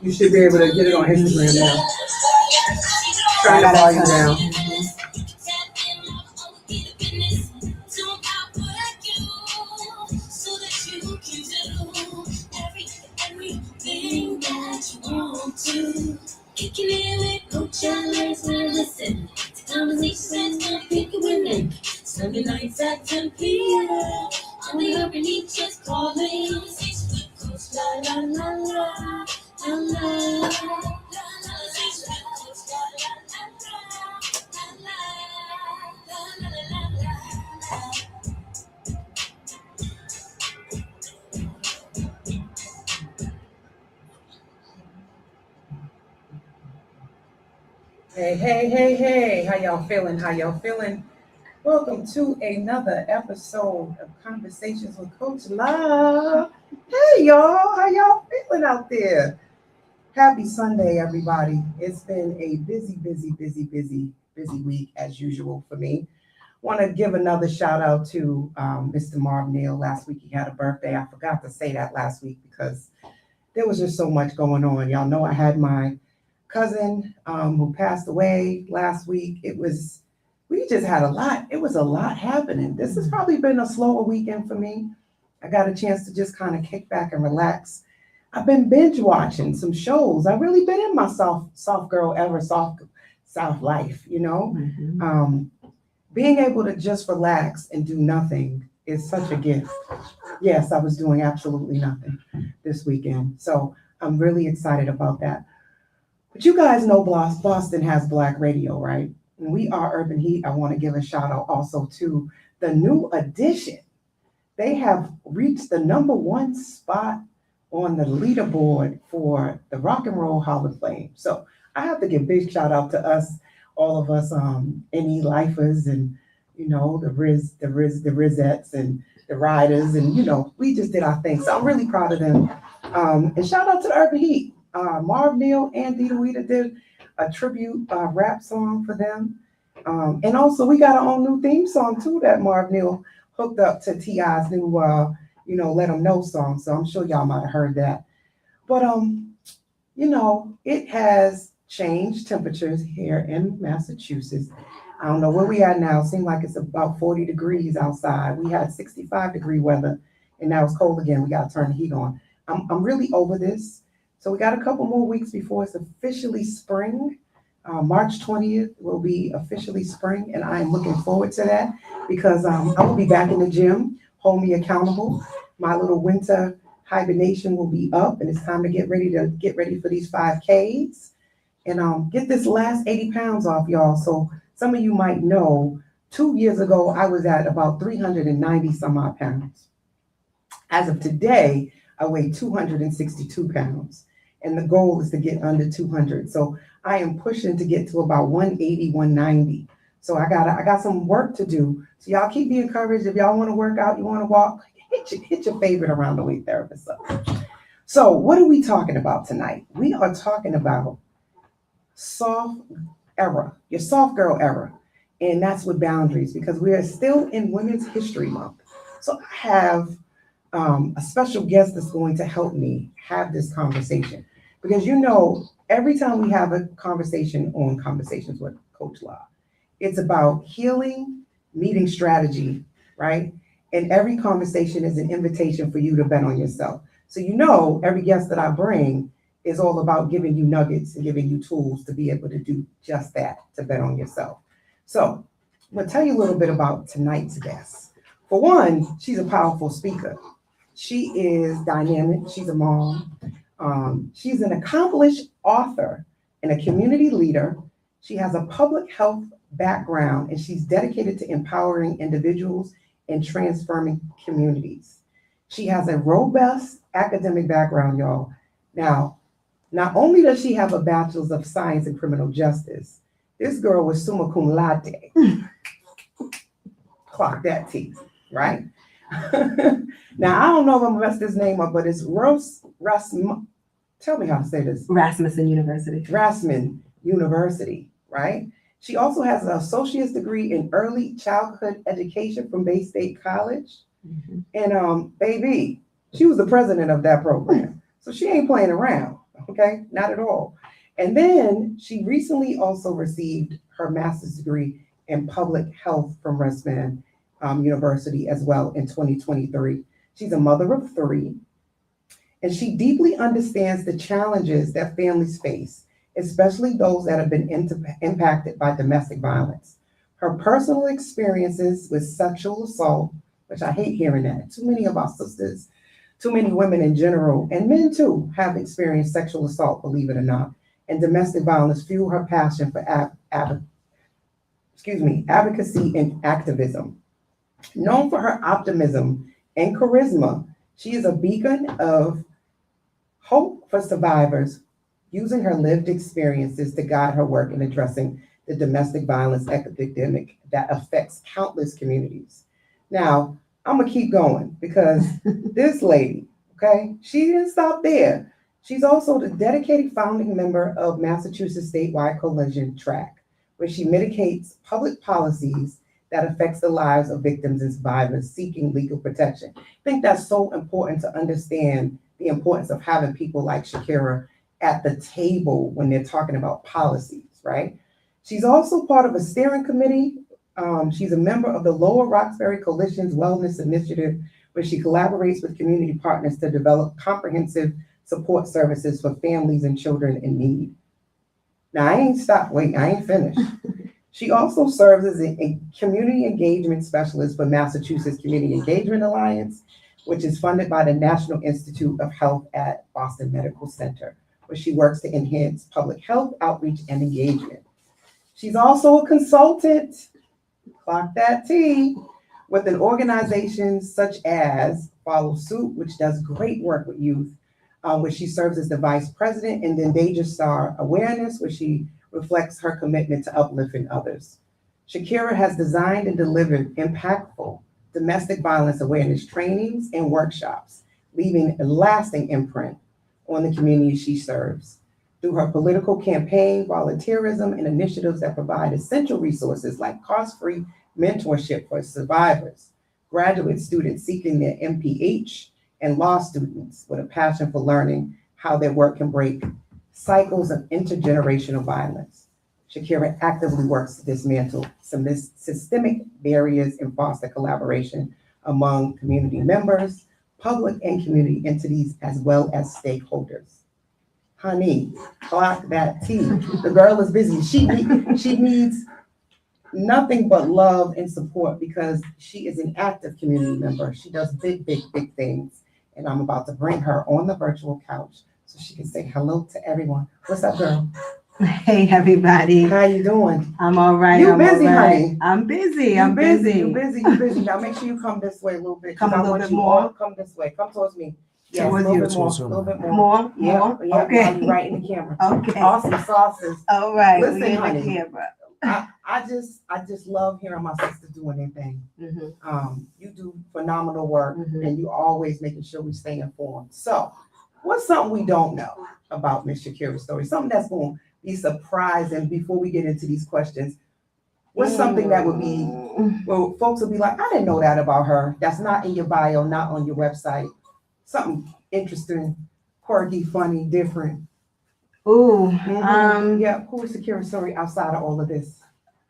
You should be able to get it on Instagram now. Turn that volume down. Kicking it with no challenge, listen. Conversations don't pick a winning. Sunday nights at 10 p.m. On the urban heat, just calling. Conversation with Coach La La La La La La. Conversation with Coach La La La La La La La. Hey, hey, hey, hey. How y'all feeling? How y'all feeling? Welcome to another episode of Conversations with Coach Love. Hey, y'all. How y'all feeling out there? Happy Sunday, everybody. It's been a busy week as usual for me. Want to give another shout out to Mr. Marv Neal. Last week he had a birthday. I forgot to say that last week because there was just so much going on. Y'all know I had my cousin who passed away last week. We just had a lot. It was a lot happening. This has probably been a slower weekend for me. I got a chance to just kind of kick back and relax. I've been binge watching some shows. I've really been in my soft girl ever, soft life, you know. Being able to just relax and do nothing is such a gift. Yes, I was doing absolutely nothing this weekend. So I'm really excited about that. But you guys know Boston has Black radio, right? And we are Urban Heat. I want to give a shout out also to the New Edition. They have reached the #1 spot on the leaderboard for the Rock and Roll Hall of Fame. So I have to give big shout out to us, all of us NE lifers and, you know, the Rizettes and the Riders. And, you know, we just did our thing. So I'm really proud of them. And shout out to the Urban Heat. Marv Neal and Dita Weeda did a tribute rap song for them. And also we got our own new theme song too that Marv Neal hooked up to T.I.'s new, Let 'Em Know song. So I'm sure y'all might have heard that. But, you know, it has changed temperatures here in Massachusetts. I don't know where we are now. It seems like it's about 40 degrees outside. We had 65-degree weather and now it's cold again. We got to turn the heat on. I'm really over this. So we got a couple more weeks before it's officially spring. March 20th will be officially spring, and I am looking forward to that because I will be back in the gym, hold me accountable. My little winter hibernation will be up, and it's time to get ready for these 5Ks and get this last 80 pounds off, y'all. So some of you might know, 2 years ago, I was at about 390 some odd pounds. As of today, I weigh 262 pounds. And the goal is to get under 200. So I am pushing to get to about 180, 190. So I got some work to do. So y'all keep me encouraged. If y'all want to work out, you want to walk, hit your favorite around the way therapist up. So what are we talking about tonight? We are talking about soft era, your soft girl era. And that's with boundaries because we are still in Women's History Month. So I have a special guest that's going to help me have this conversation. Because you know, every time we have a conversation on Conversations with Coach Law, it's about healing, meeting strategy, right? And every conversation is an invitation for you to bet on yourself. So you know, every guest that I bring is all about giving you nuggets and giving you tools to be able to do just that, to bet on yourself. So I'm gonna tell you a little bit about tonight's guest. For one, she's a powerful speaker. She is dynamic. She's a mom. She's an accomplished author and a community leader. She has a public health background and she's dedicated to empowering individuals and transforming communities. She has a robust academic background, y'all. Now, not only does she have a bachelor's of science in criminal justice, this girl was summa cum laude. Clock that T, right? Now, I don't know if I'm gonna mess this name up, but it's tell me how to say this. Rasmussen University. Rasmussen University, right? She also has an associate's degree in early childhood education from Bay State College. And baby, she was the president of that program. So she ain't playing around, Okay, not at all. And then she recently also received her master's degree in public health from Resman University as well in 2023. She's a mother of three, and she deeply understands the challenges that families face, especially those that have been impacted by domestic violence. Her personal experiences with sexual assault, which I hate hearing that. Too many of our sisters, too many women in general, and men too, have experienced sexual assault, believe it or not. And domestic violence fuel her passion for advocacy and activism. Known for her optimism and charisma, she is a beacon of hope for survivors, using her lived experiences to guide her work in addressing the domestic violence epidemic that affects countless communities. Now, I'm gonna keep going because this lady, okay, she didn't stop there. She's also the dedicated founding member of Massachusetts Statewide Coalition Track, where she mitigates public policies that affects the lives of victims and survivors seeking legal protection. I think that's so important to understand the importance of having people like Shaquera at the table when they're talking about policies, right? She's also part of a steering committee. She's a member of the Lower Roxbury Coalition's Wellness Initiative, where she collaborates with community partners to develop comprehensive support services for families and children in need. Now, I ain't finished. She also serves as a community engagement specialist for Massachusetts Community Engagement Alliance, which is funded by the National Institute of Health at Boston Medical Center, where she works to enhance public health outreach and engagement. She's also a consultant, clock that T, with an organization such as Follow Suit, which does great work with youth, where she serves as the vice president, and then Danger Star Awareness, where she reflects her commitment to uplifting others. Shaquera has designed and delivered impactful domestic violence awareness trainings and workshops, leaving a lasting imprint on the community she serves. Through her political campaign, volunteerism, and initiatives that provide essential resources like cost-free mentorship for survivors, graduate students seeking their MPH, and law students with a passion for learning how their work can break cycles of intergenerational violence. Shaquera actively works to dismantle systemic barriers and foster collaboration among community members, public and community entities, as well as stakeholders. Honey, clock that T. The girl is busy. She needs nothing but love and support because she is an active community member. She does big, big, big things. And I'm about to bring her on the virtual couch so she can say hello to everyone. What's up, girl? Hey, everybody. How you doing? I'm all right. You busy, all right. honey? I'm busy. You I'm busy. You busy. Now make sure you come this way a little bit. Come a little bit more. All come this way. Come towards me. Yes, Towards a little you. bit more. A little bit more. More? Yeah. More? Yeah. Okay. I'll be right in the camera. Okay. Awesome sauces. All right. Listen, we in honey. the camera. I just love hearing my sister doing their thing. Mm-hmm. You do phenomenal work, Mhm. and you always making sure we stay informed. So, what's something we don't know about Miss Shaquera's story? Something that's going to be surprising before we get into these questions. What's something that would be, well, folks will be like, I didn't know that about her. That's not in your bio, not on your website. Something interesting, quirky, funny, different. Ooh. Yeah, who is Shaquera's story outside of all of this?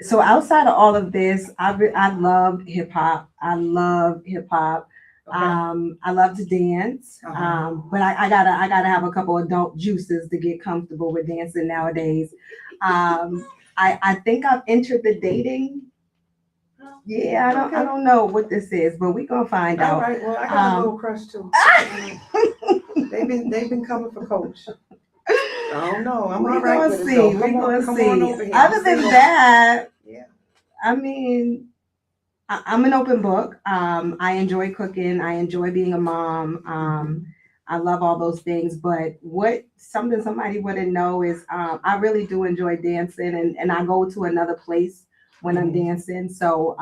So outside of all of this, I love hip hop. I love hip hop. Okay. I love to dance. But I gotta have a couple adult juices to get comfortable with dancing nowadays. I think I've entered the dating. Yeah, I don't know what this is, but we're gonna find out. All right, well, I got a little crush too. They've been coming for Coach. I don't know. I'm all right with it though. We're gonna Come see. on over here. Other than that, Yeah. I mean, I'm an open book. I enjoy cooking. I enjoy being a mom. I love all those things. But something somebody wouldn't know is I really do enjoy dancing, and I go to another place when I'm dancing. So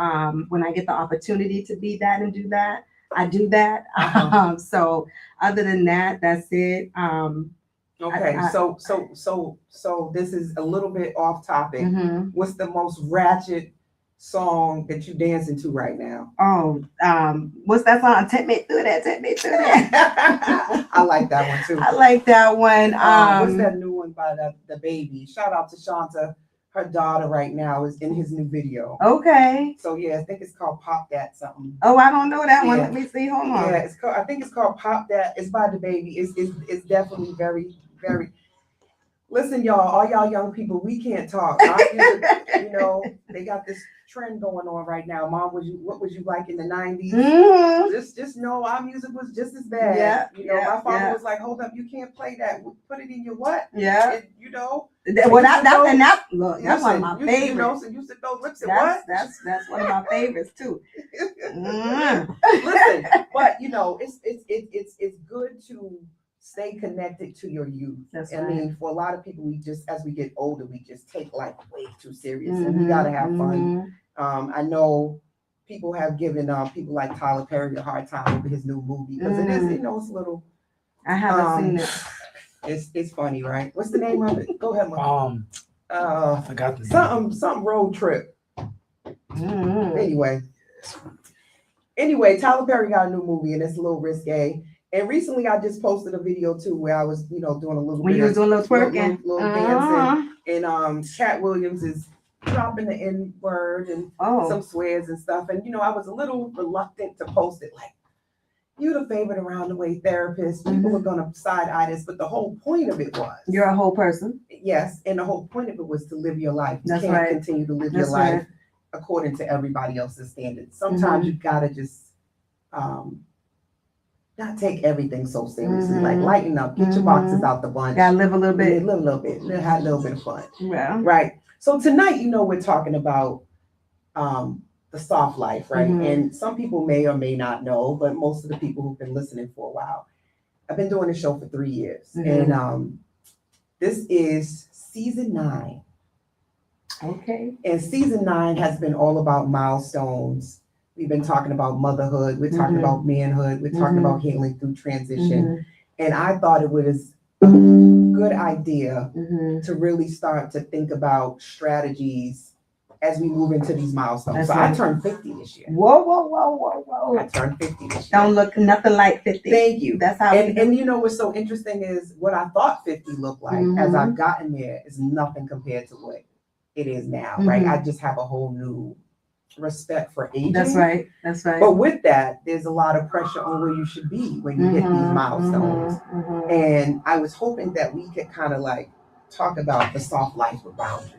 when I get the opportunity to be that and do that, I do that. So other than that, that's it. Okay, so this is a little bit off topic. Mhm. What's the most ratchet song that you dancing to right now? Oh, what's that song? Take me through that. Take me through that. I like that one too. I like that one. What's that new one by the baby? Shout out to Shanta. Her daughter right now is in his new video. Okay. So yeah, I think it's called Pop That something. Oh, I don't know that one. Yeah. Let me see. Hold on. Yeah, it's called. I think it's called Pop That. It's by the baby. It's definitely very, very. Listen, y'all, all y'all young people, we can't talk. You know, they got this trend going on right now. Mom, what was you like in the 90s? Mhm. Just know our music was just as bad. Yeah, You know, yeah, my father yeah. was like, hold up, you can't play that. Put it in your what? Yeah. You know. Well, that's one of my You favorites. know, so you said those lips and what? That's one of my favorites too. Listen, but you know, it's good to stay connected to your youth. That's I right. mean, for a lot of people, we just, as we get older, we just take life way too serious, and we gotta have fun. I know people have given people like Tyler Perry a hard time over his new movie because it is, you know, it's a little. I haven't seen it. It's funny, right? What's the name of it? Go ahead, Mom. I forgot the name. Something road trip. Anyway, Tyler Perry got a new movie and it's a little risque. And recently, I just posted a video too where I was, you know, doing a little. When you was doing a little twerking, little dancing, and Cat Williams is dropping the N word and some swears and stuff. And you know, I was a little reluctant to post it, like, you're the favorite around the way therapist. People are gonna side eye this, but the whole point of it was you're a whole person. Yes, and the whole point of it was to live your life. You That's can't right. continue to live your life according to everybody else's standards. Sometimes you gotta just not take everything so seriously. Like lighten up, get your boxes out the bunch. Gotta live a little bit. Live a little bit. Have a little bit of fun. Yeah. Right. So tonight, you know, we're talking about the soft life, right? And some people may or may not know, but most of the people who've been listening for a while, I've been doing the show for 3 years. And this is season 9. Okay. And season 9 has been all about milestones. We've been talking about motherhood. We're talking about manhood. We're talking about healing through transition. And I thought it was a good idea to really start to think about strategies as we move into these milestones. I turned 50 this year. Whoa. I turned 50 this year. Don't look nothing like 50. Thank you. That's how. And you know what's so interesting is what I thought 50 looked like as I've gotten there is nothing compared to what it is now, right? I just have a whole new respect for aging. That's right. But with that, there's a lot of pressure on where you should be when you hit these milestones. And I was hoping that we could kind of like talk about the soft life with boundaries,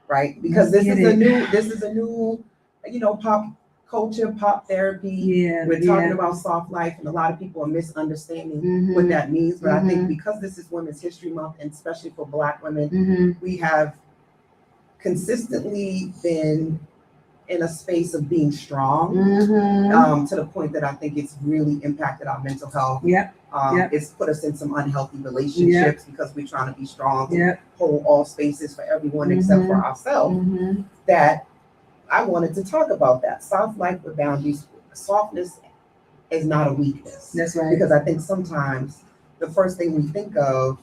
right? Because this is a new, you know, pop culture, pop therapy. Yeah, we're talking about soft life, and a lot of people are misunderstanding what that means. But I think because this is Women's History Month, and especially for Black women, we have consistently been in a space of being strong, to the point that I think it's really impacted our mental health. It's put us in some unhealthy relationships because we're trying to be strong to hold all spaces for everyone except for ourselves. That I wanted to talk about that. Soft life with boundaries. Softness is not a weakness. That's right. Because I think sometimes the first thing we think of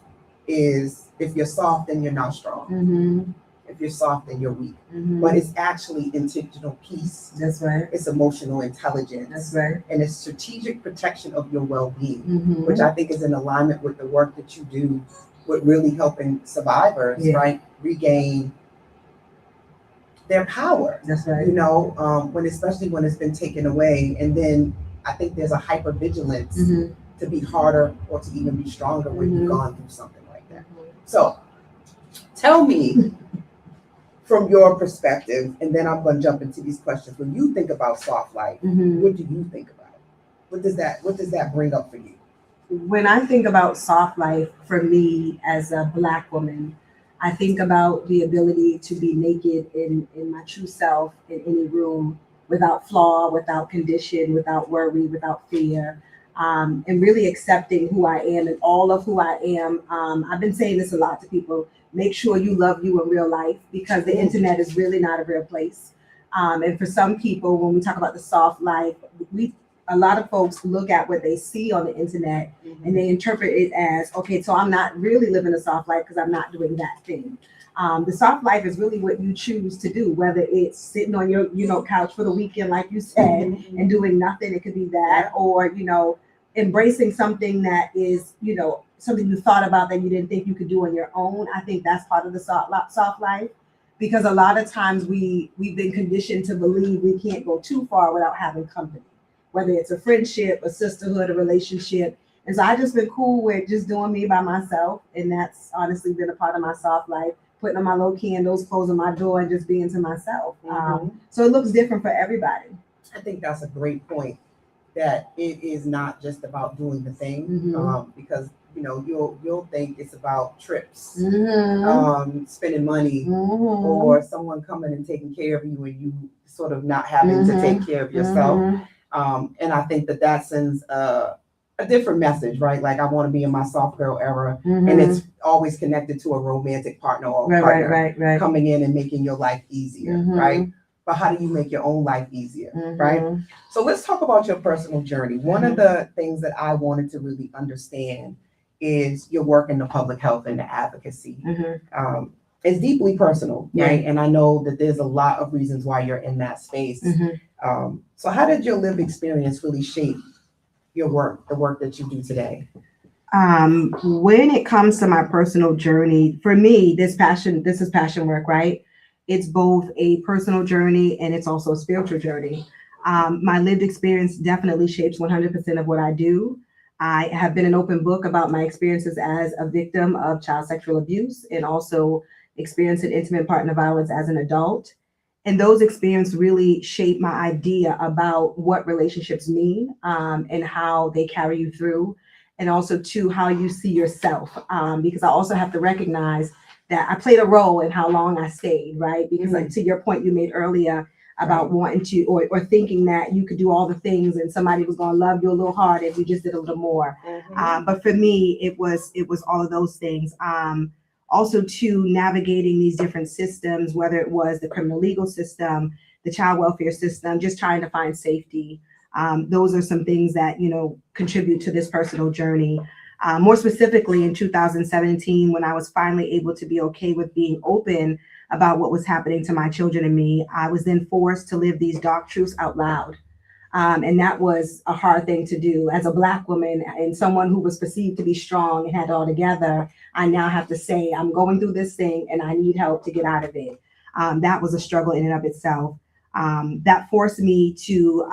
is if you're soft, then you're not strong. If you're soft, then you're weak. But it's actually intentional peace. That's right. It's emotional intelligence. That's right. And it's strategic protection of your well-being, which I think is in alignment with the work that you do with really helping survivors, right, regain their power. That's right. You know, especially when it's been taken away. And then I think there's a hypervigilance to be harder or to even be stronger when you've gone through something like that. So tell me, from your perspective, and then I'm going to jump into these questions. When you think about soft life, what do you think about? What does that bring up for you? When I think about soft life, for me as a Black woman, I think about the ability to be naked in my true self in any room without flaw, without condition, without worry, without fear, and really accepting who I am and all of who I am. I've been saying this a lot to people. Make sure you love you in real life, because the internet is really not a real place. And for some people, when we talk about the soft life, a lot of folks look at what they see on the internet and they interpret it as, okay, so I'm not really living a soft life because I'm not doing that thing. The soft life is really what you choose to do, whether it's sitting on your, couch for the weekend, like you said, and doing nothing. It could be that, or, embracing something that is, something you thought about that you didn't think you could do on your own. I think that's part of the soft life, because a lot of times we've been conditioned to believe we can't go too far without having company, whether it's a friendship, a sisterhood, a relationship. And so I just been cool with just doing me by myself. And that's honestly been a part of my soft life, putting on my low candles, closing my door, and just being to myself. So it looks different for everybody. I think that's a great point, that it is not just about doing the thing, because you'll think it's about trips, spending money, or someone coming and taking care of you, and you sort of not having to take care of yourself. And I think that sends a different message, right? Like, I want to be in my soft girl era, and it's always connected to a romantic partner or partner right. coming in and making your life easier, right? But how do you make your own life easier, right? So let's talk about your personal journey. One of the things that I wanted to really understand is your work in the public health and the advocacy. It's deeply personal, right? And I know that there's a lot of reasons why you're in that space. So how did your lived experience really shape your work, the work that you do today? When it comes to my personal journey, for me, this is passion work, right? It's both a personal journey and it's also a spiritual journey. My lived experience definitely shapes 100% of what I do. I have been an open book about my experiences as a victim of child sexual abuse, and also experiencing intimate partner violence as an adult. And those experiences really shape my idea about what relationships mean, and how they carry you through, and also to how you see yourself. Because I also have to recognize that I played a role in how long I stayed, right? Because like to your point you made earlier about wanting to, or thinking that you could do all the things and somebody was going to love you a little hard if you just did a little more. But for me, it was all of those things. Also to navigating these different systems, whether it was the criminal legal system, the child welfare system, just trying to find safety. Those are some things that, contribute to this personal journey. More specifically in 2017, when I was finally able to be okay with being open about what was happening to my children and me, I was then forced to live these dark truths out loud. And that was a hard thing to do. As a Black woman and someone who was perceived to be strong and had it all together, I now have to say, I'm going through this thing and I need help to get out of it. That was a struggle in and of itself. That forced me to,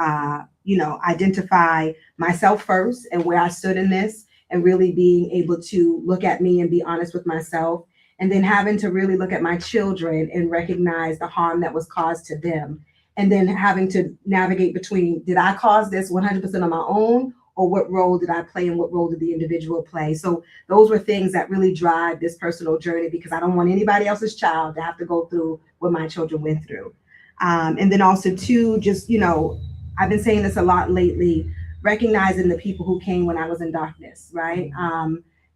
identify myself first and where I stood in this, and really being able to look at me and be honest with myself. And then having to really look at my children and recognize the harm that was caused to them. And then having to navigate between, did I cause this 100% on my own, or what role did I play and what role did the individual play? So those were things that really drive this personal journey, because I don't want anybody else's child to have to go through what my children went through. And then also too, just, I've been saying this a lot lately, recognizing the people who came when I was in darkness, right?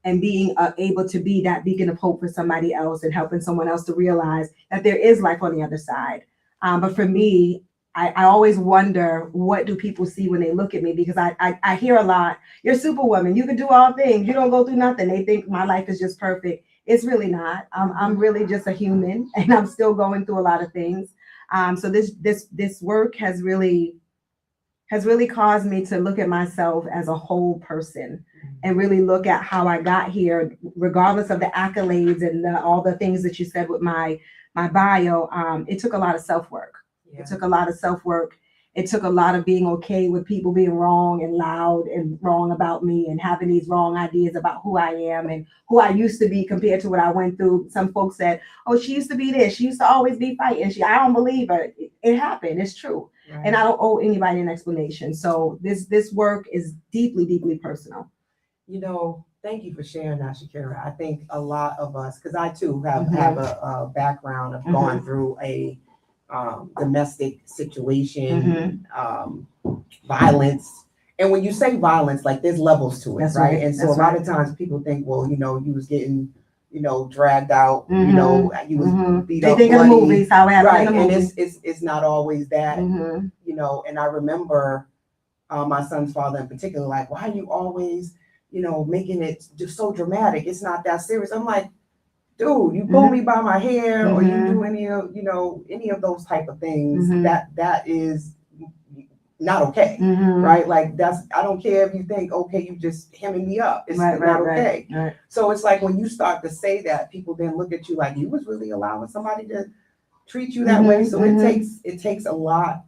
And being able to be that beacon of hope for somebody else, and helping someone else to realize that there is life on the other side. But for me, I always wonder, what do people see when they look at me? Because I hear a lot, you're Superwoman, you can do all things, you don't go through nothing. They think my life is just perfect. It's really not. I'm really just a human, and I'm still going through a lot of things. So this work has really caused me to look at myself as a whole person, and really look at how I got here, regardless of the accolades and all the things that you said with my bio. It took a lot of self-work. It took a lot of self-work. It took a lot of being okay with people being wrong and loud and wrong about me, and having these wrong ideas about who I am and who I used to be compared to what I went through. Some folks said, oh, she used to be this. She used to always be fighting. I don't believe her. It happened. It's true. Right. And I don't owe anybody an explanation. So this work is deeply, deeply personal. Thank you for sharing that, Shaquera. I think a lot of us, because I too have a background of going through a domestic situation, violence. And when you say violence, like, there's levels to it, right? And so a lot of times people think, well, you was getting, dragged out, you was beat up. They think of the movies, how it happened in the movies. And it's not always that, and I remember my son's father in particular, like, why are you always, making it just so dramatic? It's not that serious. I'm like, dude, you pull me by my hair, or you Mhm. do any of those type of things, Mhm. that is not okay, Mhm. right? Like I don't care if you think, okay, you just hemming me up. It's Right, not right, okay. right. So it's like when you start to say that, people then look at you like you was really allowing somebody to treat you that way. Mhm, So mhm. it takes a lot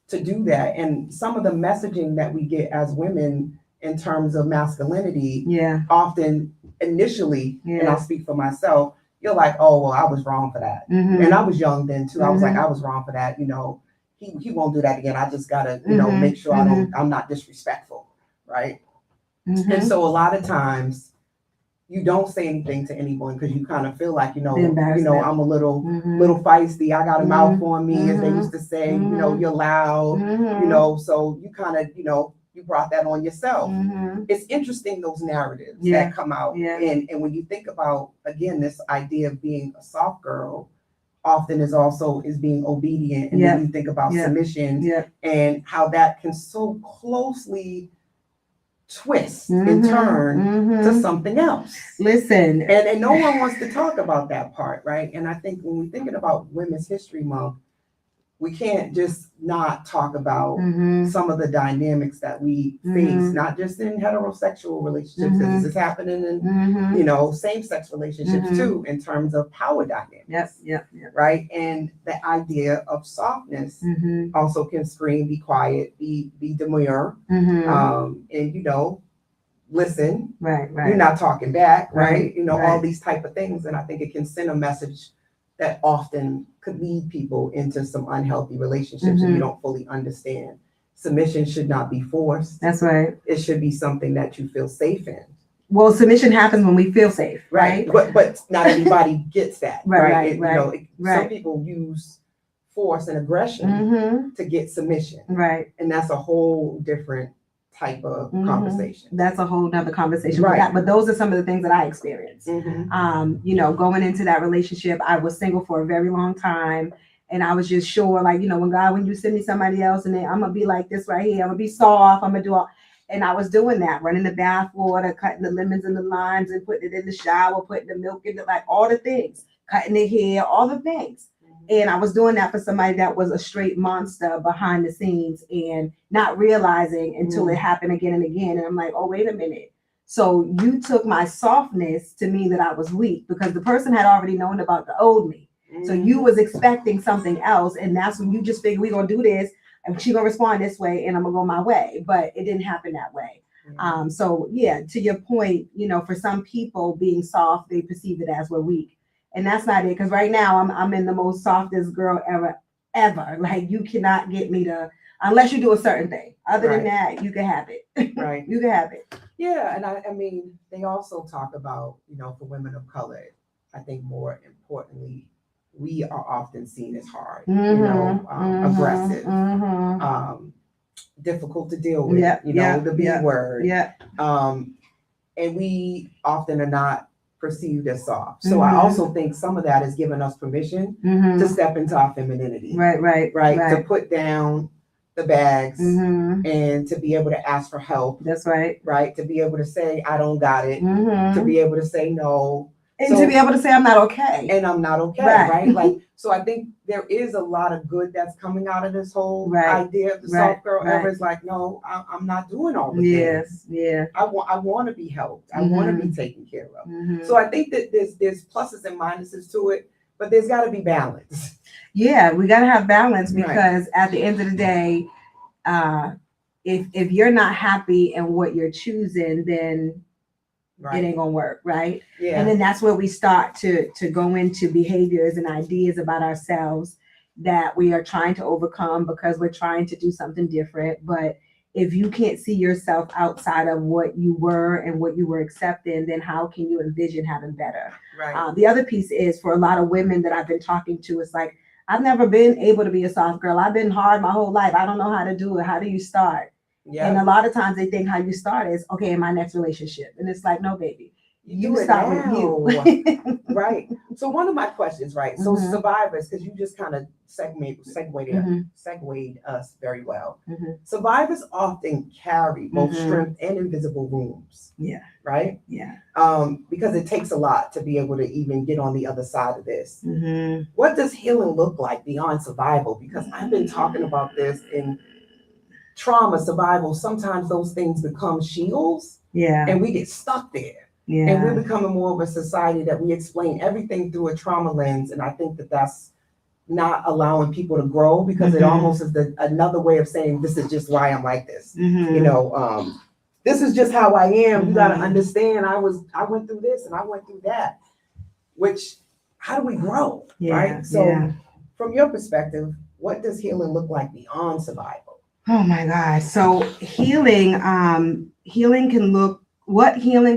to do that. And some of the messaging that we get as women in terms of masculinity, Yeah, often initially, and I'll yeah. speak for myself, you're like, oh, well, I was wrong for that. And I Mhm. was young then too. I was like, Mhm. I was wrong for that. He won't do that again. I just gotta, Mhm. make sure Mhm. I'm not disrespectful. Right. And Mhm. so a lot of times you don't say anything to anyone because you kind of feel like, The embarrassment. I'm a little Mhm. feisty. I got a mouth Mhm. on me, as they used to say, Mhm. you're loud, Mhm. so you kind of, you brought that on yourself. Mhm. It's interesting, those narratives Yeah. that come out. Yeah. And when you think about, again, this idea of being a soft girl, often is being obedient. And Yeah. then you think about Yeah. submission Yeah. and how that can so closely twist and Mhm. turn to Mhm. something else. Listen. And no one wants to talk about that part, right? And I think when we're thinking about Women's History Month, we can't just not talk about Mhm. some of the dynamics that we face, Mhm. not just in heterosexual relationships, because Mhm. this is happening in, Mhm. same-sex relationships Mhm. too, in terms of power dynamics. Yep. Yep. Yep. Right? And the idea of softness Mhm. also can scream, be quiet, be demure, Mhm. and listen. Right. You're Right. not talking back, Right. right? All Right. these type of things. And I think it can send a message that often could lead people into some unhealthy relationships if you Mhm. don't fully understand. Submission should not be forced. That's right. It should be something that you feel safe in. Well, submission happens when we feel safe, right? But not everybody gets that, Right, right? right, right. Some people use force and aggression Mhm. to get submission, Right. and that's a whole different type of Mhm. conversation. That's a whole nother conversation. Right. But those are some of the things that I experienced. Going into that relationship, I was single for a very long time. And I was just sure, like, when you send me somebody else and then I'm gonna be like this right here, I'm gonna be soft, I'm gonna do all. And I was doing that, running the bath water, cutting the lemons and the limes and putting it in the shower, putting the milk in it, like all the things, cutting the hair, all the things. And I was doing that for somebody that was a straight monster behind the scenes and not realizing until it happened again and again. And I'm like, oh, wait a minute. So you took my softness to mean that I was weak because the person had already known about the old me. So you was expecting something else. And that's when you just figured we're going to do this and she's going to respond this way and I'm going to go my way. But it didn't happen that way. To your point, for some people being soft, they perceive it as we're weak. And that's not it. Because right now I'm in the most softest girl ever. Like you cannot get me to, unless you do a certain thing. Other than that, you can have it. Right. You can have it. Yeah, and I mean, they also talk about, for women of color, I think more importantly, we are often seen as hard, aggressive, difficult to deal with, the B word. Yeah. And we often are not perceived as soft. So I also think some of that is giving us permission to step into our femininity. Right. To put down the bags and to be able to ask for help. That's right. Right. To be able to say, I don't got it. To be able to say no. And to be able to say, I'm not okay. And I'm not okay. Right. Like, so I think there is a lot of good that's coming out of this whole idea of the soft girl ever. Is like, no, I'm not doing all the things. Yeah. I want to be helped. I want to be taken care of. So I think that there's pluses and minuses to it, but there's got to be balance. Yeah, we got to have balance because at the end of the day, if you're not happy in what you're choosing, then it ain't gonna work, right? Yeah. And then that's where we start to go into behaviors and ideas about ourselves that we are trying to overcome because we're trying to do something different. But if you can't see yourself outside of what you were and what you were accepting, then how can you envision having better? Right. The other piece is for a lot of women that I've been talking to, it's like, I've never been able to be a soft girl. I've been hard my whole life. I don't know how to do it. How do you start? Yeah. And a lot of times they think how you start is, okay, in my next relationship. And it's like, no, baby. You do it start with now. you. Right. So one of my questions, right? So Mhm. survivors, because you just kind of Mhm. segued us very well. Mhm. Survivors often carry both Mhm. strength and invisible wounds. Yeah. Right. Yeah. Because it takes a lot to be able to even get on the other side of this. Mm-hmm. What does healing look like beyond survival? Because I've been talking about this in trauma survival. Sometimes those things become shields. Yeah. And we get stuck there. Yeah. And we're becoming more of a society that we explain everything through a trauma lens. And I think that that's not allowing people to grow, because it almost is another way of saying, this is just why I'm like this. Mm-hmm. This is just how I am. You got to Mhm. understand, I went through this and I went through that, which, how do we grow? Yeah. Right. So Yeah. from your perspective, what does healing look like beyond survival? Oh my God. So healing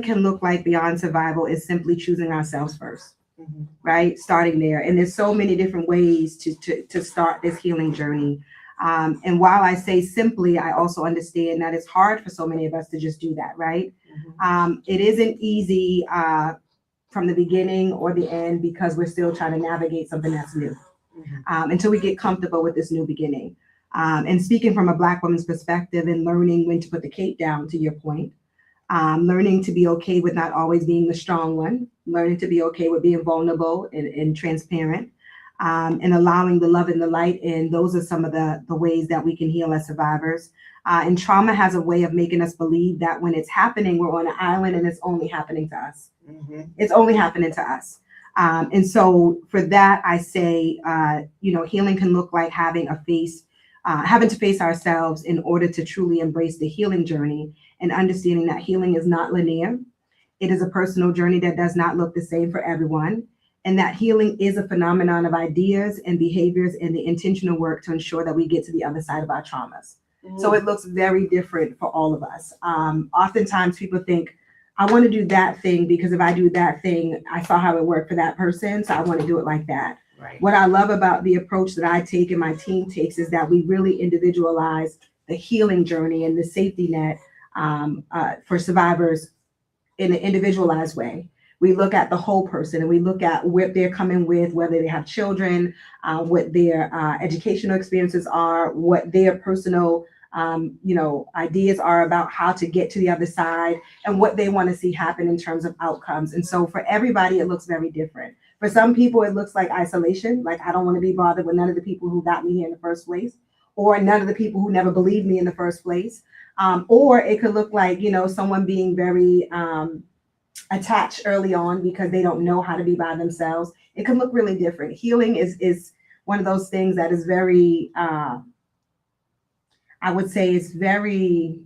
can look like beyond survival is simply choosing ourselves first, Mhm. right? Starting there. And there's so many different ways to start this healing journey. And while I say simply, I also understand that it's hard for so many of us to just do that, right? It isn't easy from the beginning or the end, because we're still trying to navigate something that's new. Until we get comfortable with this new beginning. And speaking from a Black woman's perspective and learning when to put the cape down, to your point, learning to be okay with not always being the strong one, learning to be okay with being vulnerable and transparent, and allowing the love and the light. And those are some of the ways that we can heal as survivors. And trauma has a way of making us believe that when it's happening, we're on an island and it's only happening to us. It's only happening to us. And so for that, I say, healing can look like having to face ourselves in order to truly embrace the healing journey, and understanding that healing is not linear. It is a personal journey that does not look the same for everyone. And that healing is a phenomenon of ideas and behaviors and the intentional work to ensure that we get to the other side of our traumas. So it looks very different for all of us. Oftentimes people think, I want to do that thing because if I do that thing, I saw how it worked for that person, so I want to do it like that. Right. What I love about the approach that I take and my team takes is that we really individualize the healing journey and the safety net for survivors in an individualized way. We look at the whole person and we look at what they're coming with, whether they have children, what their educational experiences are, what their personal ideas are about how to get to the other side, and what they want to see happen in terms of outcomes. And so for everybody, it looks very different. For some people, it looks like isolation, like I don't want to be bothered with none of the people who got me here in the first place, or none of the people who never believed me in the first place. Or it could look like, someone being very attached early on because they don't know how to be by themselves. It can look really different. Healing is one of those things that is very, I would say it's very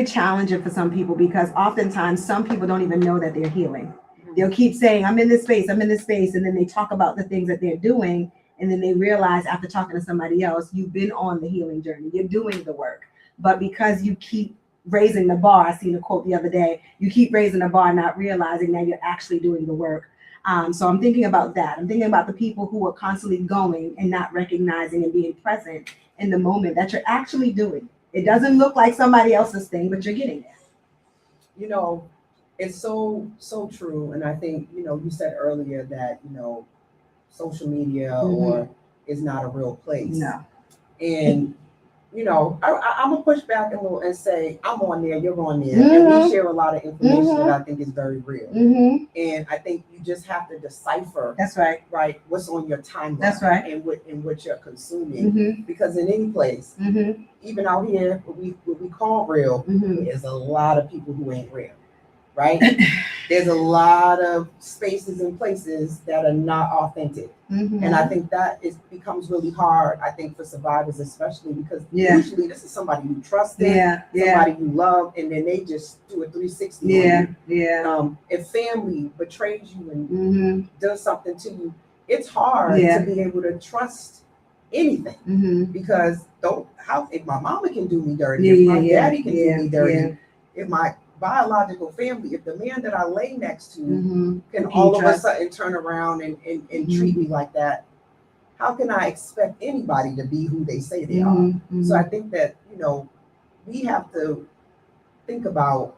challenging for some people, because oftentimes some people don't even know that they're healing. They'll keep saying, I'm in this space, I'm in this space. And then they talk about the things that they're doing. And then they realize after talking to somebody else, you've been on the healing journey, you're doing the work. But because you keep raising the bar, I seen a quote the other day, you keep raising the bar, not realizing that you're actually doing the work. So I'm thinking about that. I'm thinking about the people who are constantly going and not recognizing and being present in the moment that you're actually doing. It doesn't look like somebody else's thing, but you're getting there. It's so true. And I think, you said earlier that, social media or is not a real place. No. And, I'm gonna push back a little and say, I'm on there, you're on there. And we share a lot of information that I think is very real. And I think you just have to decipher. That's right. Right. What's on your timeline. That's right. And what you're consuming. Because in any place, even out here, what we call real, there's a lot of people who ain't real. Right? There's a lot of spaces and places that are not authentic. And I think that becomes really hard, I think, for survivors, especially because usually this is somebody you trusted, somebody you love, and then they just do a 360 on you. If family betrays you and does something to you, it's hard to be able to trust anything. Because if my mama can do me dirty, if my daddy can do me dirty, if my biological family, if the man that I lay next to can all of a sudden turn around and treat me like that, how can I expect anybody to be who they say they are? So I think that, we have to think about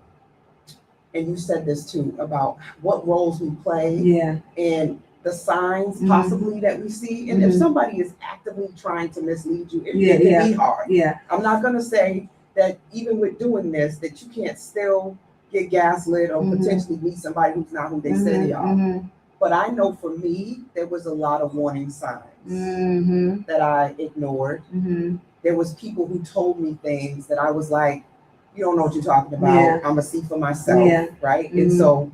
and you said this too, about what roles we play Yeah. and the signs Mhm. possibly that we see. And if Mhm. somebody is actively trying to mislead you, it Yeah, can yeah. be hard. Yeah. I'm not going to say that even with doing this, that you can't still get gaslit or Mhm. potentially meet somebody who's not who they say they are. Mhm. But I know for me, there was a lot of warning signs Mhm. that I ignored. Mhm. There was people who told me things that I was like, you don't know what you're talking about. Yeah. I'm gonna see for myself, Yeah. right? Mhm. And so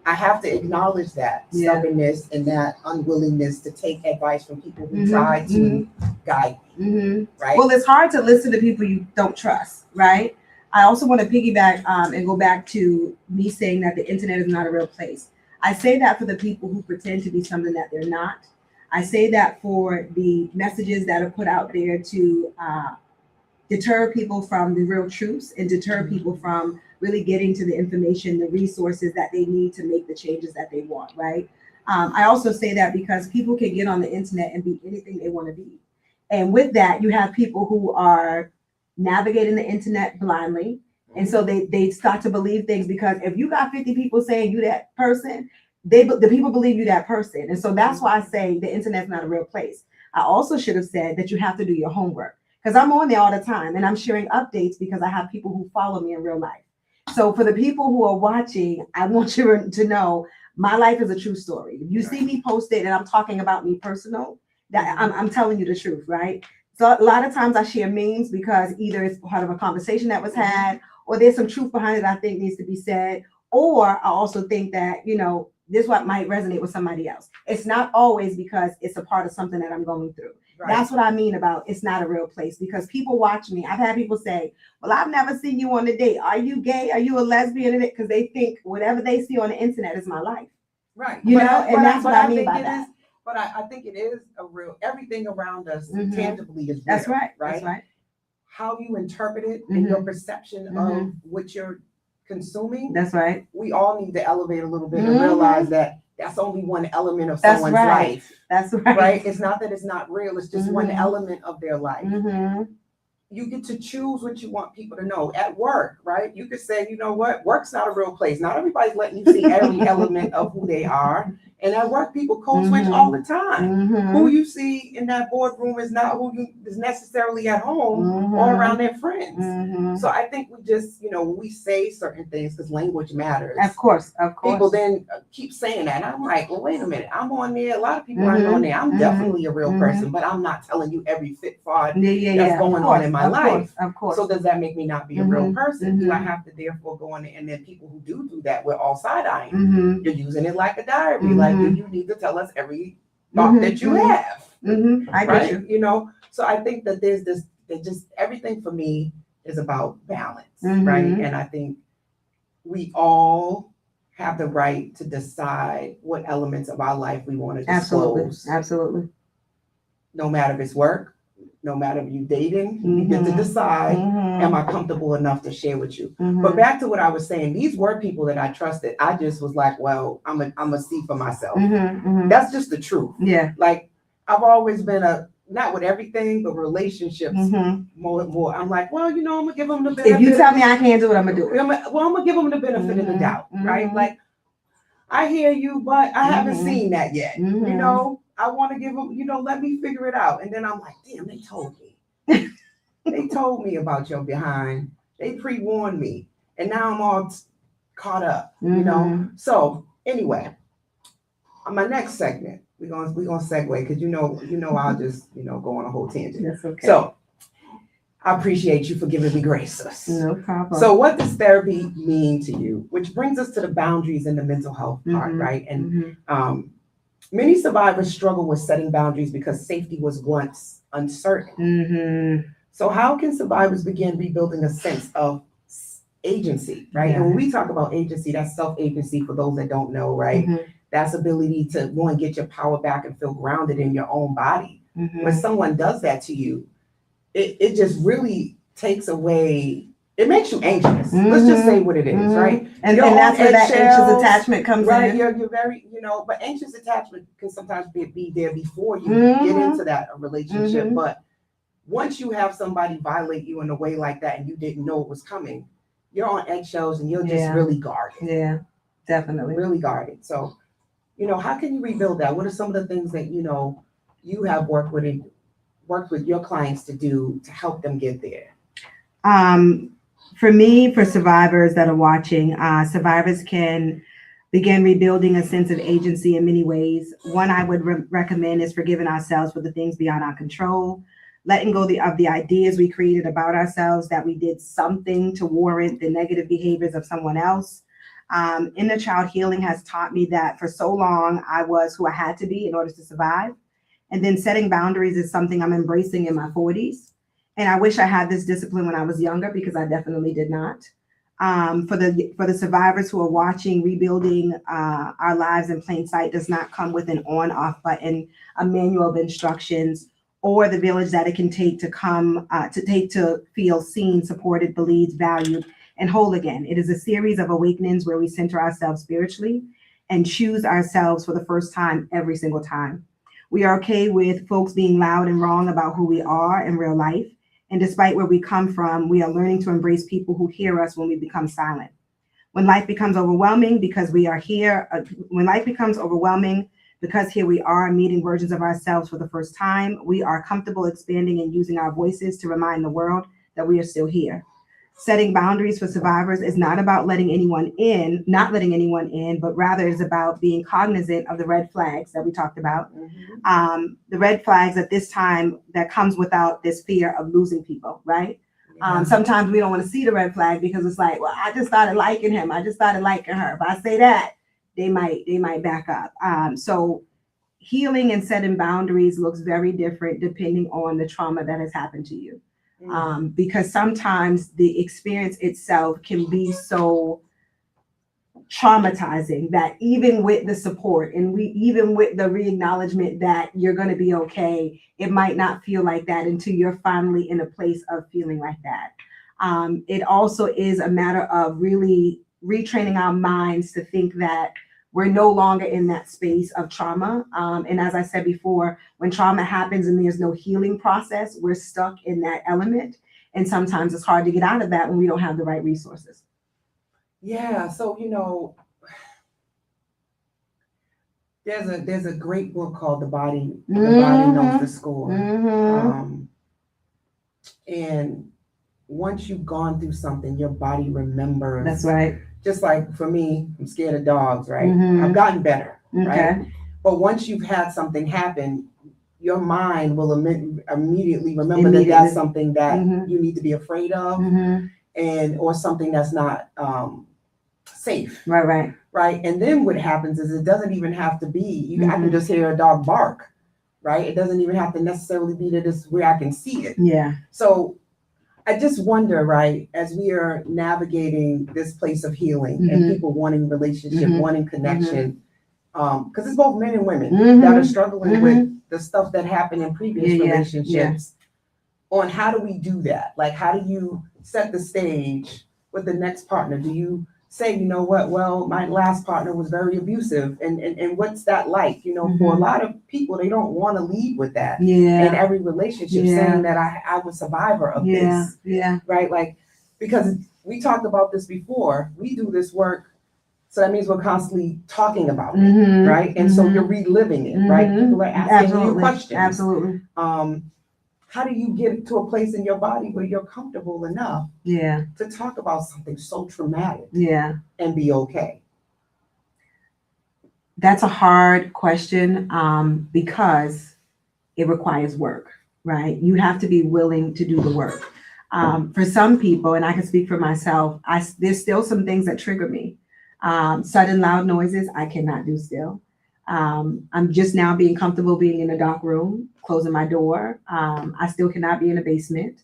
I have to acknowledge that Yeah. stubbornness and that unwillingness to take advice from people who Mhm. try to guide me, Mhm. right? Well, it's hard to listen to people you don't trust, right? I also want to piggyback and go back to me saying that the internet is not a real place. I say that for the people who pretend to be something that they're not. I say that for the messages that are put out there to deter people from the real truths and deter people from really getting to the information, the resources that they need to make the changes that they want, right? I also say that because people can get on the internet and be anything they want to be. And with that, you have people who are navigating the internet blindly. And so they start to believe things because if you got 50 people saying you that person, the people believe you that person. And so that's why I say the internet's not a real place. I also should have said that you have to do your homework because I'm on there all the time and I'm sharing updates because I have people who follow me in real life. So for the people who are watching, I want you to know my life is a true story. If you see me posted and I'm talking about me personal, that I'm telling you the truth, right? So a lot of times I share memes because either it's part of a conversation that was had or there's some truth behind it I think needs to be said. Or I also think that, this what might resonate with somebody else. It's not always because it's a part of something that I'm going through. Right. That's what I mean about it's not a real place because people watch me. I've had people say, well, I've never seen you on a date. Are you gay? Are you a lesbian? Because they think whatever they see on the internet is my life. Right. And that's what I mean by that. But I think it is a real, everything around us tangibly is real. That's right. Right. That's right. How you interpret it and your perception of what you're consuming. That's right. We all need to elevate a little bit and realize that that's only one element of someone's life. That's right. Right? It's not that it's not real. It's just one element of their life. You get to choose what you want people to know at work, right? You could say, you know what? Work's not a real place. Not everybody's letting you see every element of who they are. And at work, people code switch all the time. Who you see in that boardroom is not who you is necessarily at home or around their friends. So I think we just, when we say certain things, because language matters. Of course. People then keep saying that. And I'm like, well, wait a minute. I'm on there. A lot of people aren't on there. I'm definitely a real person, but I'm not telling you every fit fart that's going on in my life. Of course. So does that make me not be a real person? Do I have to therefore go on there? And then people who do that, we're all side-eyeing. You're using it like a diary. Like, do you need to tell us every thought that you have? I get you. So I think that there's this, that just everything for me is about balance, right? And I think we all have the right to decide what elements of our life we want to disclose. Absolutely. No matter if it's work, no matter if you dating, you get to decide, am I comfortable enough to share with you? But back to what I was saying, these were people that I trusted. I just was like, well, I'm a see for myself. That's just the truth. Yeah. Like I've always been not with everything, but relationships more and more. I'm like, well, I'm gonna give them the benefit. If you tell me I can't do it, I'm gonna do it. I'm gonna give them the benefit of the doubt, right? Like I hear you, but I haven't seen that yet. I want to give them, let me figure it out. And then I'm like, damn, they told me. They told me about your behind. They pre-warned me. And now I'm all caught up, So anyway, on my next segment, we're gonna segue because I'll just go on a whole tangent. That's okay. So I appreciate you for giving me grace, sis. No problem. So what does therapy mean to you? Which brings us to the boundaries in the mental health part, right? And many survivors struggle with setting boundaries because safety was once uncertain. So how can survivors begin rebuilding a sense of agency, right? And when we talk about agency, that's self-agency for those that don't know, right? That's ability to go and get your power back and feel grounded in your own body. When someone does that to you, it just really takes away, it makes you anxious. Let's just say what it is, right? And that's where that anxious attachment comes right? in. You're very, but anxious attachment can sometimes be there before you get into that relationship. But once you have somebody violate you in a way like that and you didn't know it was coming, you're on eggshells and you're just Yeah. really guarded, Yeah, definitely. really guarded. So, how can you rebuild that? What are some of the things that you have worked with your clients to do to help them get there? Um, for me, for survivors that are watching, survivors can begin rebuilding a sense of agency in many ways. One I would recommend is forgiving ourselves for the things beyond our control, letting go of the ideas we created about ourselves that we did something to warrant the negative behaviors of someone else. Inner child healing has taught me that for so long I was who I had to be in order to survive. And then setting boundaries is something I'm embracing in my 40s. And I wish I had this discipline when I was younger because I definitely did not. For the survivors who are watching, rebuilding our lives in plain sight does not come with an on-off button, a manual of instructions, or the village that it can take to feel seen, supported, believed, valued, and whole again. It is a series of awakenings where we center ourselves spiritually and choose ourselves for the first time every single time. We are okay with folks being loud and wrong about who we are in real life. And despite where we come from, we are learning to embrace people who hear us when we become silent. When life becomes overwhelming because we are here, when life becomes overwhelming because here we are meeting versions of ourselves for the first time, we are comfortable expanding and using our voices to remind the world that we are still here. Setting boundaries for survivors is not about not letting anyone in, but rather is about being cognizant of the red flags that we talked about. The red flags at this time that comes without this fear of losing people, right? Sometimes we don't want to see the red flag because it's like, well, I just started liking him. I just started liking her. If I say that, they might back up. So healing and setting boundaries looks very different depending on the trauma that has happened to you. Because sometimes the experience itself can be so traumatizing that even with the support and even with the re-acknowledgement that you're going to be okay, it might not feel like that until you're finally in a place of feeling like that. It also is a matter of really retraining our minds to think that we're no longer in that space of trauma. And as I said before, when trauma happens and there's no healing process, we're stuck in that element. And sometimes it's hard to get out of that when we don't have the right resources. Yeah. So, there's a great book called The Body Knows the Score. And once you've gone through something, your body remembers. That's right. Just like for me, I'm scared of dogs, right? I've gotten better, right? But once you've had something happen, your mind will immediately remember that that's something that you need to be afraid of, or something that's not safe. Right. And then what happens is it doesn't even have to be, I can just hear a dog bark, right? It doesn't even have to necessarily be that it's where I can see it. Yeah. So I just wonder, right, as we are navigating this place of healing and people wanting relationship, wanting connection, because it's both men and women that are struggling with the stuff that happened in previous relationships, on how do we do that? Like, how do you set the stage with the next partner? Do you say, you know what, well, my last partner was very abusive, and what's that like? For a lot of people, they don't want to lead with that in every relationship, saying that I was a survivor of this, right? Like, because we talked about this before, we do this work, so that means we're constantly talking about it, right? And so you're reliving it, right? People are asking you questions. Absolutely. How do you get to a place in your body where you're comfortable enough to talk about something so traumatic and be okay? That's a hard question because it requires work, right? You have to be willing to do the work. For some people, and I can speak for myself, there's still some things that trigger me. Sudden loud noises, I cannot do still. I'm just now being comfortable being in a dark room, closing my door. I still cannot be in a basement.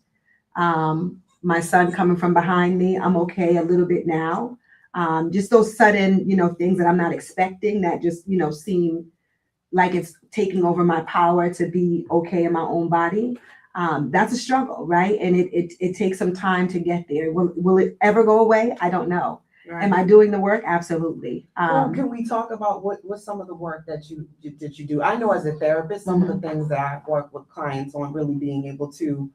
My son coming from behind me, I'm okay a little bit now. Just those sudden, things that I'm not expecting that just, seem like it's taking over my power to be okay in my own body. That's a struggle, right? And it takes some time to get there. Will it ever go away? I don't know. Right. Am I doing the work? Absolutely. Well, can we talk about what's some of the work that you do? I know as a therapist, some of the things that I work with clients on, really being able to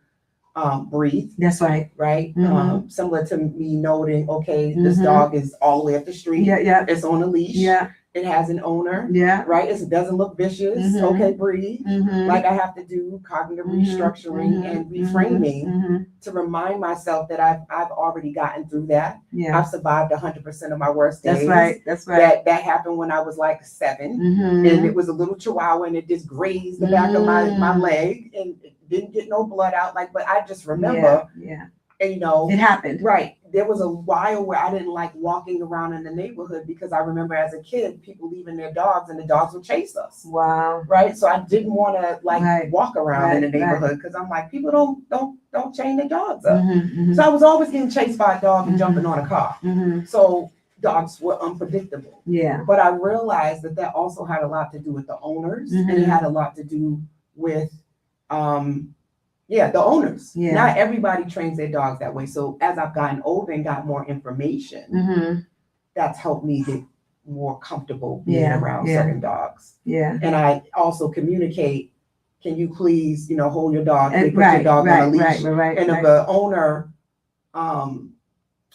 breathe, That's right. right? Mhm. Similar to me noting, okay, this Mhm. dog is all the way up the street. Yeah, yeah, It's on a leash. yeah, It has an owner, yeah. right? It doesn't look vicious. Mhm. Okay, breathe. Mhm. Like I have to do cognitive Mhm. restructuring Mhm. and reframing Mhm. to remind myself that I've already gotten through that. Yeah. I've survived 100% of my worst days. That's right. That's right. That happened when I was like 7, Mhm. and it was a little chihuahua, and it just grazed the back of my leg, and it didn't get no blood out. Like, but I just remember, Yeah. and, you know, It happened. right. There was a while where I didn't like walking around in the neighborhood because I remember as a kid, people leaving their dogs and the dogs would chase us. Wow. Right. So I didn't want to like Right. walk around in the Right. neighborhood because I'm like, people don't chain their dogs up. Mhm. So I was always getting chased by a dog and Mhm. jumping on a car. Mhm. So dogs were unpredictable. Yeah. But I realized that also had a lot to do with the owners, and it had a lot to do with the owners. Yeah. Not everybody trains their dogs that way. So as I've gotten older and got more information, Mhm. that's helped me get more comfortable being Yeah, around yeah. certain dogs. Yeah. And I also communicate, can you please, hold your dog, put your Right. dog on a leash. Right. And if the owner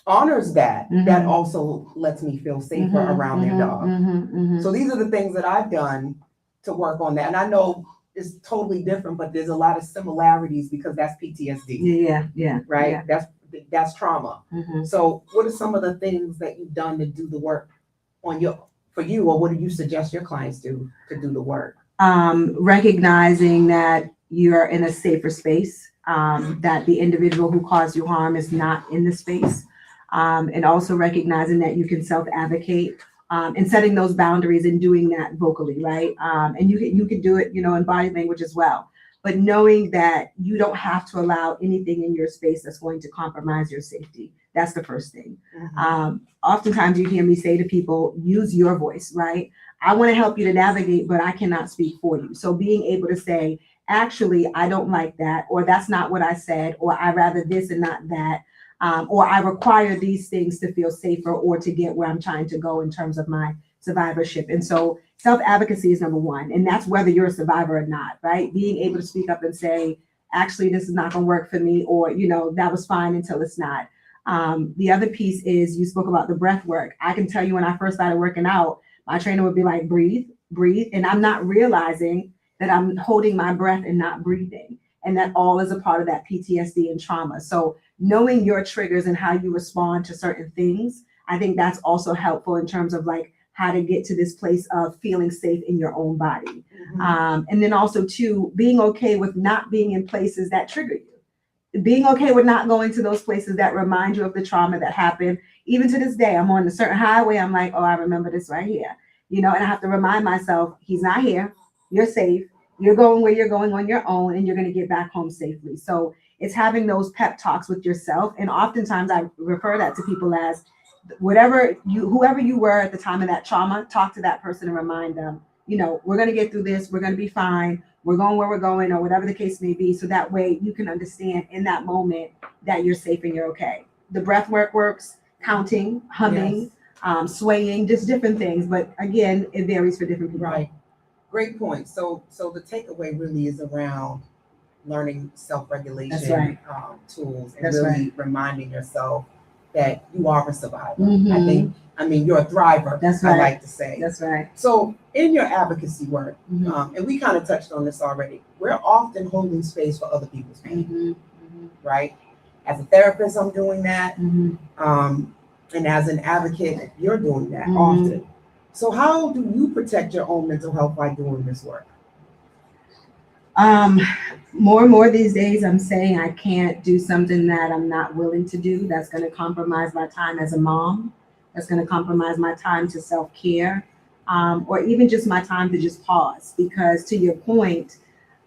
honors that, Mhm. that also lets me feel safer around their dog. So these are the things that I've done to work on that. And I know it's totally different, but there's a lot of similarities because that's PTSD. Yeah. Right? Yeah. That's trauma. Mhm. So what are some of the things that you've done to do the work for you, or what do you suggest your clients do to do the work? Recognizing that you're in a safer space, that the individual who caused you harm is not in the space, and also recognizing that you can self-advocate, and setting those boundaries and doing that vocally, right? And you can do it, in body language as well. But knowing that you don't have to allow anything in your space that's going to compromise your safety. That's the first thing. Oftentimes you hear me say to people, use your voice, right? I want to help you to navigate, but I cannot speak for you. So being able to say, actually, I don't like that, or that's not what I said, or I rather this and not that, or I require these things to feel safer or to get where I'm trying to go in terms of my survivorship. And so self-advocacy is number one, and that's whether you're a survivor or not, right? Being able to speak up and say, actually, this is not going to work for me, or, that was fine until it's not. The other piece is you spoke about the breath work. I can tell you when I first started working out, my trainer would be like, breathe, and I'm not realizing that I'm holding my breath and not breathing. And that all is a part of that PTSD and trauma. So knowing your triggers and how you respond to certain things, I think that's also helpful in terms of like how to get to this place of feeling safe in your own body. And then also too, being okay with not being in places that trigger you. Being okay with not going to those places that remind you of the trauma that happened. Even to this day, I'm on a certain highway. I'm like, oh, I remember this right here. And I have to remind myself, he's not here. You're safe. You're going where you're going on your own, and you're going to get back home safely. So it's having those pep talks with yourself. And oftentimes I refer that to people as whoever you were at the time of that trauma, talk to that person and remind them, we're going to get through this. We're going to be fine. We're going where we're going, or whatever the case may be. So that way you can understand in that moment that you're safe and you're okay. The breath work works, counting, humming, swaying, just different things. But again, it varies for different people. Right. Great point. So the takeaway really is around learning self-regulation. That's right. Tools, and That's really reminding yourself that you are a survivor. I mean, you're a thriver. That's right. I like to say. That's right. So in your advocacy work, and we kind of touched on this already, we're often holding space for other people's pain, right? As a therapist, I'm doing that. And as an advocate, you're doing that often. So how do you protect your own mental health by doing this work? More and more these days, I'm saying I can't do something that I'm not willing to do. That's going to compromise my time as a mom. That's going to compromise my time to self-care, or even just my time to just pause. Because to your point,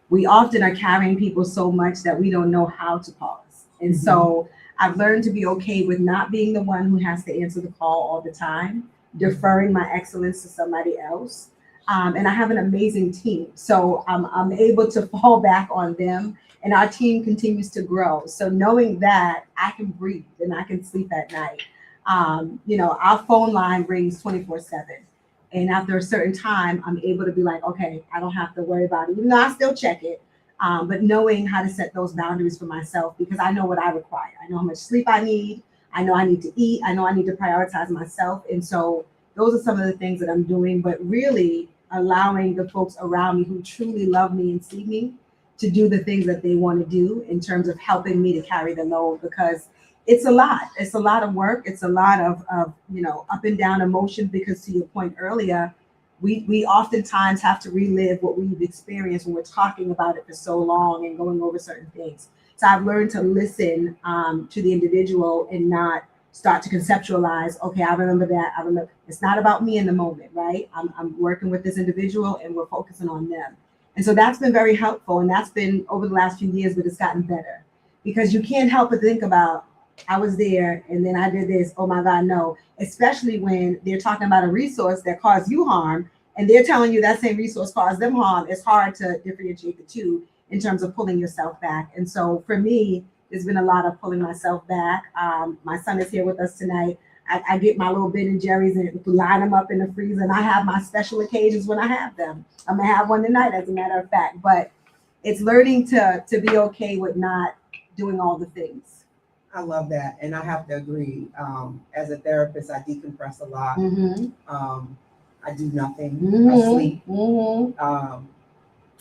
we often are carrying people so much that we don't know how to pause. And so I've learned to be okay with not being the one who has to answer the call all the time, deferring my excellence to somebody else. And I have an amazing team. So I'm able to fall back on them, and our team continues to grow. So knowing that I can breathe and I can sleep at night. Our phone line rings 24/7. And after a certain time, I'm able to be like, okay, I don't have to worry about it. Even though I still check it, But knowing how to set those boundaries for myself, because I know what I require. I know how much sleep I need. I know I need to eat. I know I need to prioritize myself. And so those are some of the things that I'm doing, but really allowing the folks around me who truly love me and see me to do the things that they want to do in terms of helping me to carry the load, because it's a lot. It's a lot of work. It's a lot of up and down emotions, because to your point earlier, we oftentimes have to relive what we've experienced when we're talking about it for so long and going over certain things. So I've learned to listen to the individual and not start to conceptualize, okay, I remember that. I remember it's not about me in the moment, right? I'm working with this individual and we're focusing on them. And so that's been very helpful. And that's been over the last few years, but it's gotten better, because you can't help but think about, I was there and then I did this. Oh my God, no. Especially when they're talking about a resource that caused you harm and they're telling you that same resource caused them harm. It's hard to differentiate the two in terms of pulling yourself back. And so for me, there's been a lot of pulling myself back. My son is here with us tonight. I get my little Ben and Jerry's and line them up in the freezer, and I have my special occasions when I have them. I'm gonna have one tonight, as a matter of fact. But it's learning to be okay with not doing all the things. I love that, and I have to agree. As a therapist, I decompress a lot. I do nothing. I sleep.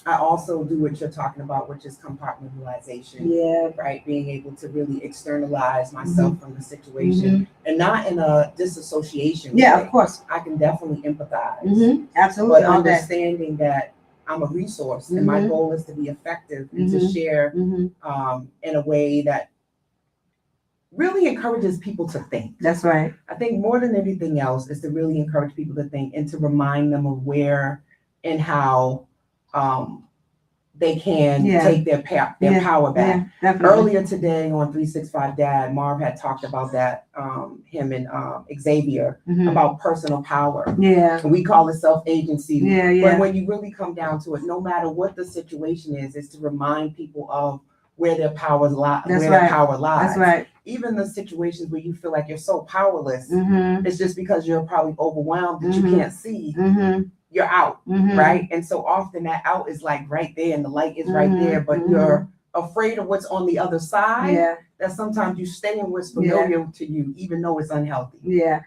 I also do what you're talking about, which is compartmentalization. Yeah. Right. Being able to really externalize myself from the situation and not in a disassociation. Yeah, way. Of course. I can definitely empathize. Absolutely. But understanding that I'm a resource and my goal is to be effective and to share in a way that really encourages people to think. That's right. I think more than anything else is to really encourage people to think and to remind them of where and how they can take their power back. Earlier today on 365 Dad, Marv had talked about that, him and Xavier, about personal power. Yeah. And we call it self-agency. Yeah. But when you really come down to it, no matter what the situation is to remind people of where their power lies. That's right. Even the situations where you feel like you're so powerless, it's just because you're probably overwhelmed that you can't see. You're out, right? And so often that out is like right there and the light is right there, but you're afraid of what's on the other side. Yeah. That sometimes you stay in what's familiar to you, even though it's unhealthy. Yeah.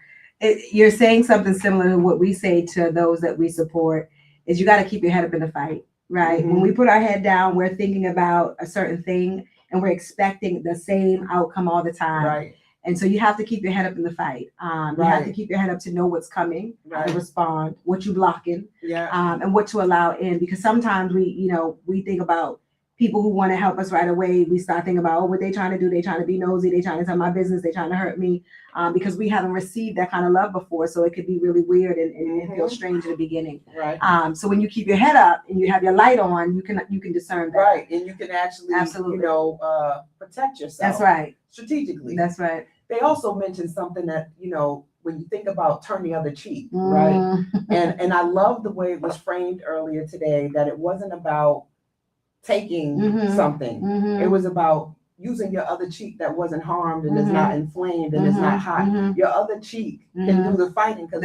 You're saying something similar to what we say to those that we support, is you got to keep your head up in the fight, right? When we put our head down, we're thinking about a certain thing and we're expecting the same outcome all the time. Right. And so you have to keep your head up in the fight. You have to keep your head up to know what's coming, how to respond, what you blocking, and what to allow in. Because sometimes we think about people who want to help us right away. We start thinking about, what they trying to do. They trying to be nosy. They trying to tell my business. They trying to hurt me, because we haven't received that kind of love before. So it could be really weird and feel strange in the beginning. Right. So when you keep your head up and you have your light on, you can discern that. Right. And you can actually, protect yourself. That's right. Strategically. That's right. They also mentioned something that, when you think about turn the other cheek, right? And I love the way it was framed earlier today, that it wasn't about taking something. It was about using your other cheek that wasn't harmed and is not inflamed and is not hot. Your other cheek can do the fighting because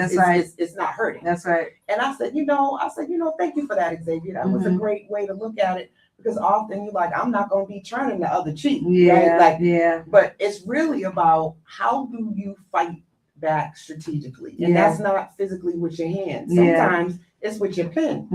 it's not hurting. That's right. And I said, thank you for that, Xavier. That was a great way to look at it. Because often you're like, I'm not going to be turning the other cheek. Right? But it's really about how do you fight back strategically? And that's not physically with your hands. Sometimes it's with your pen.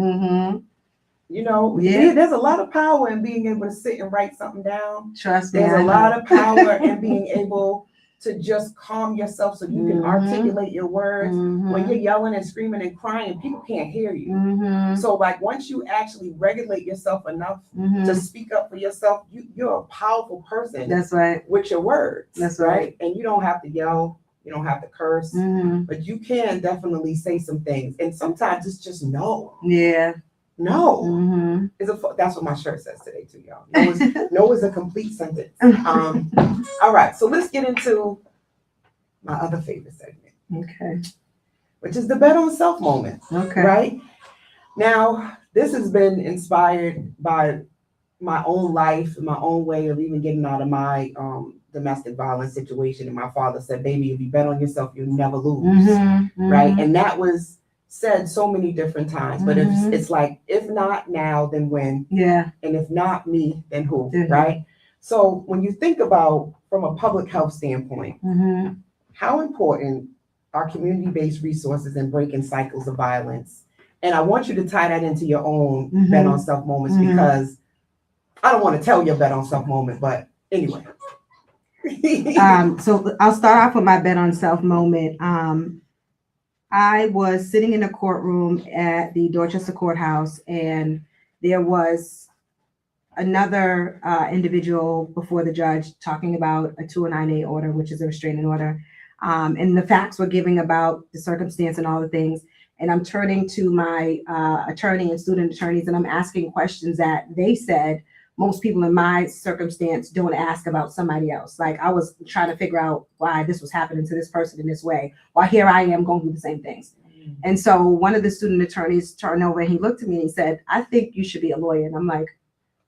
There's a lot of power in being able to sit and write something down. Trust me. There's a lot of power in being able to just calm yourself so you can articulate your words. When you're yelling and screaming and crying, people can't hear you. So once you actually regulate yourself enough to speak up for yourself, you're a powerful person. That's right. With your words. That's right. And you don't have to yell, you don't have to curse, but you can definitely say some things. And sometimes it's just no. Yeah. No. That's what my shirt says today too, y'all. No is a complete sentence. All right, so let's get into my other favorite segment. Okay. Which is the bet on self moment. Okay. Right? Now, this has been inspired by my own life, my own way of even getting out of my domestic violence situation. And my father said, baby, if you bet on yourself, you'll never lose. Right? And that was said so many different times, but it's like, if not now, then when? Yeah. And if not me, then who, Mhm. right? So when you think about from a public health standpoint, how important are community-based resources in breaking cycles of violence? And I want you to tie that into your own bet on self moments, because I don't want to tell your bet on self moment, but anyway. So I'll start off with my bet on self moment. I was sitting in a courtroom at the Dorchester courthouse, and there was another individual before the judge talking about a 209A order, which is a restraining order. And the facts were giving about the circumstance and all the things. And I'm turning to my attorney and student attorneys, and I'm asking questions that they said most people in my circumstance don't ask about somebody else. Like, I was trying to figure out why this was happening to this person in this way, while here I am going through the same things. And so one of the student attorneys turned over and he looked at me and he said, "I think you should be a lawyer." And I'm like,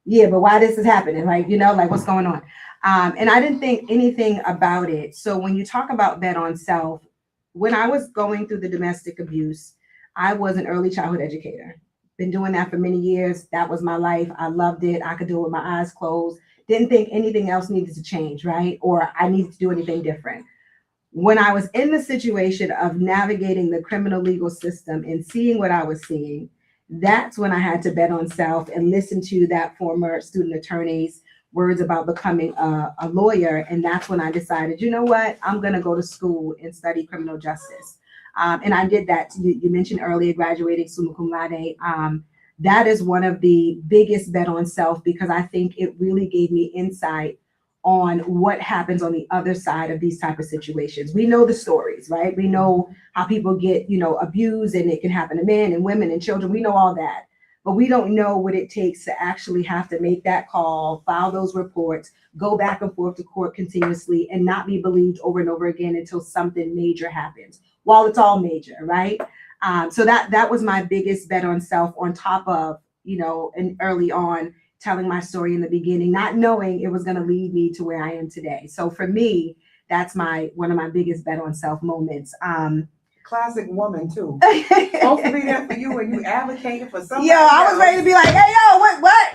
"Yeah, but why this is happening? Like, like what's going on?" And I didn't think anything about it. So when you talk about bet on self, when I was going through the domestic abuse, I was an early childhood educator. Been doing that for many years. That was my life. I loved it. I could do it with my eyes closed. Didn't think anything else needed to change, right? Or I needed to do anything different. When I was in the situation of navigating the criminal legal system and seeing what I was seeing, that's when I had to bet on self and listen to that former student attorney's words about becoming a lawyer. And that's when I decided, you know what, I'm going to go to school and study criminal justice. And I did that. You mentioned earlier graduating summa cum laude. That is one of the biggest bet on self, because I think it really gave me insight on what happens on the other side of these type of situations. We know the stories, right? We know how people get, abused, and it can happen to men and women and children. We know all that, but we don't know what it takes to actually have to make that call, file those reports, go back and forth to court continuously, and not be believed over and over again until something major happens, while it's all major, right? So that was my biggest bet on self, on top of, and early on, telling my story in the beginning, not knowing it was going to lead me to where I am today. So for me, that's one of my biggest bet on self moments. Classic woman too. Supposed to be there for you when you advocating for somebody. I was ready to be like, "Hey,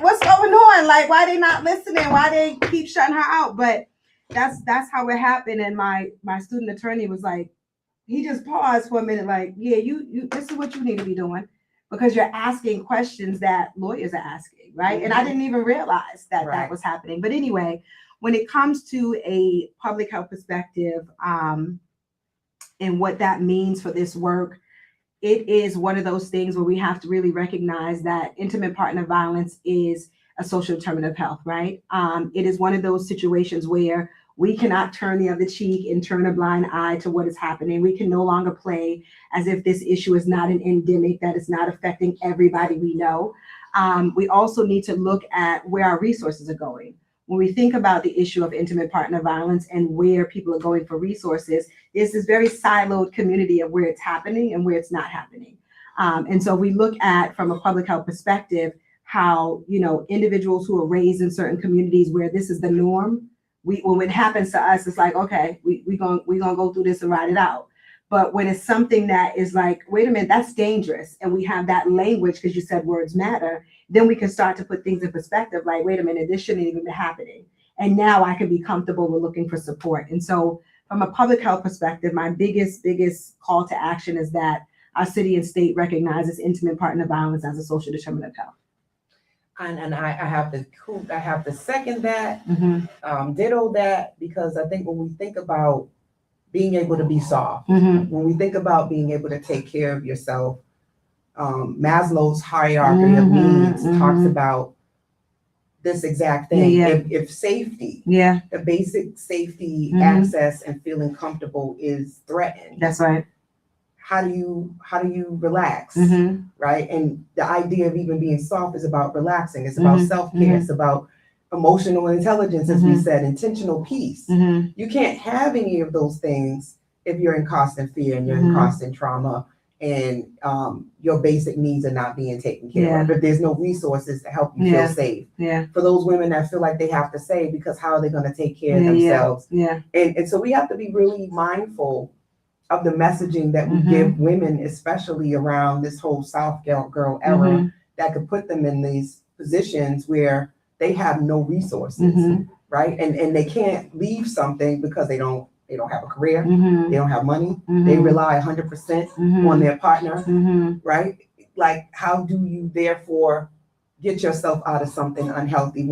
what's going on? Like, why they not listening? Why they keep shutting her out?" But that's how it happened. And my student attorney was like, he just paused for a minute, like, "Yeah, you this is what you need to be doing, because you're asking questions that lawyers are asking," right? And I didn't even realize that that was happening. But anyway, when it comes to a public health perspective, and what that means for this work, it is one of those things where we have to really recognize that intimate partner violence is a social determinant of health, right? It is one of those situations where we cannot turn the other cheek and turn a blind eye to what is happening. We can no longer play as if this issue is not an endemic, that is not affecting everybody we know. We also need to look at where our resources are going. When we think about the issue of intimate partner violence and where people are going for resources, there's this very siloed community of where it's happening and where it's not happening. And so we look at, from a public health perspective, how, individuals who are raised in certain communities where this is the norm, when it happens to us, it's like, okay, we're gonna go through this and ride it out. But when it's something that is like, wait a minute, that's dangerous, and we have that language, because you said words matter, then we can start to put things in perspective, like, wait a minute, this shouldn't even be happening. And now I can be comfortable with looking for support. And so from a public health perspective, my biggest call to action is that our city and state recognizes intimate partner violence as a social determinant of health. And I have to second that, ditto that, because I think when we think about being able to be soft, when we think about being able to take care of yourself, Maslow's hierarchy of needs talks about this exact thing. If safety, the basic safety, access, and feeling comfortable is threatened, that's right. How do you relax, right? And the idea of even being soft is about relaxing. It's about self-care. It's about emotional intelligence, as we said, intentional peace. You can't have any of those things if you're in constant fear and you're in constant trauma, and your basic needs are not being taken care of. If there's no resources to help you feel safe. For those women that feel like they have to say, because how are they going to take care of themselves? And so we have to be really mindful of the messaging that we give women, especially around this whole soft girl era, that could put them in these positions where they have no resources, right? And they can't leave something because they don't have a career, they don't have money, they rely 100% on their partner, right? Like, how do you therefore get yourself out of something unhealthy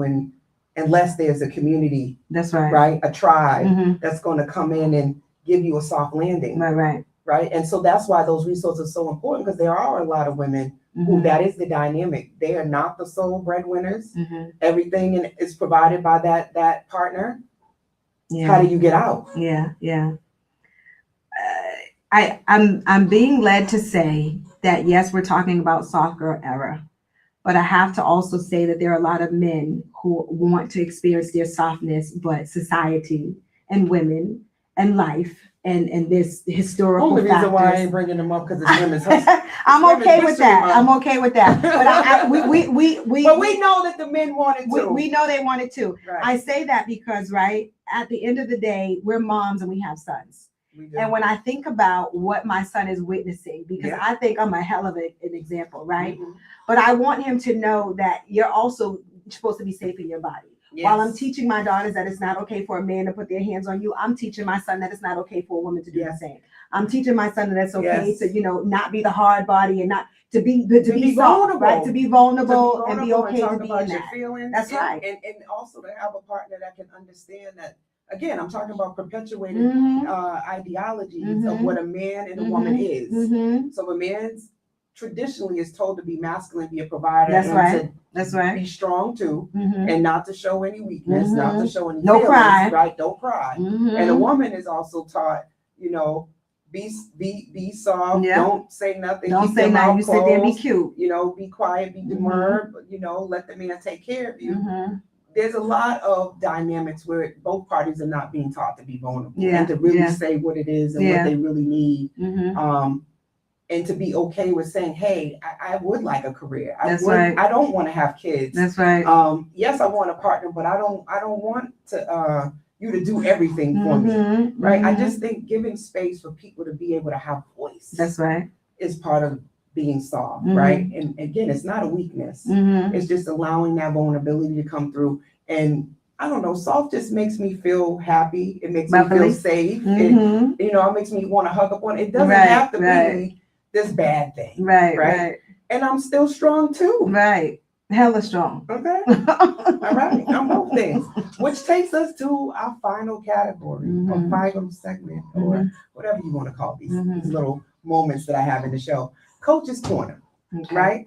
unless there's a community, that's right, right? A tribe that's going to come in and give you a soft landing, right? And so that's why those resources are so important, because there are a lot of women who that is the dynamic. They are not the sole breadwinners. Everything is provided by that partner. How do you get out? I'm being led to say that yes, we're talking about soft girl era, but I have to also say that there are a lot of men who want to experience their softness, but society and women and life and this historical Only reason why I factors. ain't bringing them up because it's women's history. I'm okay with that. I'm okay with that. But but we know that the men wanted to. We know they wanted to. Right. I say that because, right, at the end of the day, we're moms and we have sons. And when I think about what my son is witnessing, because I think I'm a hell of an example, right? But I want him to know that you're also supposed to be safe in your body. While I'm teaching my daughters that it's not okay for a man to put their hands on you, I'm teaching my son that it's not okay for a woman to do the same. I'm teaching my son that it's okay to, not be the hard body and not to be soft, vulnerable, right? To be vulnerable and be okay to be in that. Feelings. That's right. And also to have a partner that can understand that. Again, I'm talking about perpetuating ideologies of what a man and a woman is. So a man's traditionally is told to be masculine, be a provider. That's right. Be strong too, and not to show any weakness, not to show any no feelings, cry. right? Don't cry. And a woman is also taught, be soft. Don't say nothing. Don't say nothing. You sit there, be cute. Be quiet, be demure. Let the man take care of you. There's a lot of dynamics where both parties are not being taught to be vulnerable and to really say what it is and what they really need. And to be okay with saying, hey, I would like a career. I don't want to have kids. That's right. Yes, I want a partner, but I don't want to you to do everything for me. Right. I just think giving space for people to be able to have voice. That's right. Is part of being soft, right? And again, it's not a weakness. It's just allowing that vulnerability to come through. And I don't know, soft just makes me feel happy. It makes me feel safe. It makes me want to hug up on it. It doesn't have to be this bad thing. Right. And I'm still strong too. Right. Hella strong. Okay. All right. I'm both things. Which takes us to our final category or final segment or whatever you want to call these little moments that I have in the show. Coach's Corner. Right?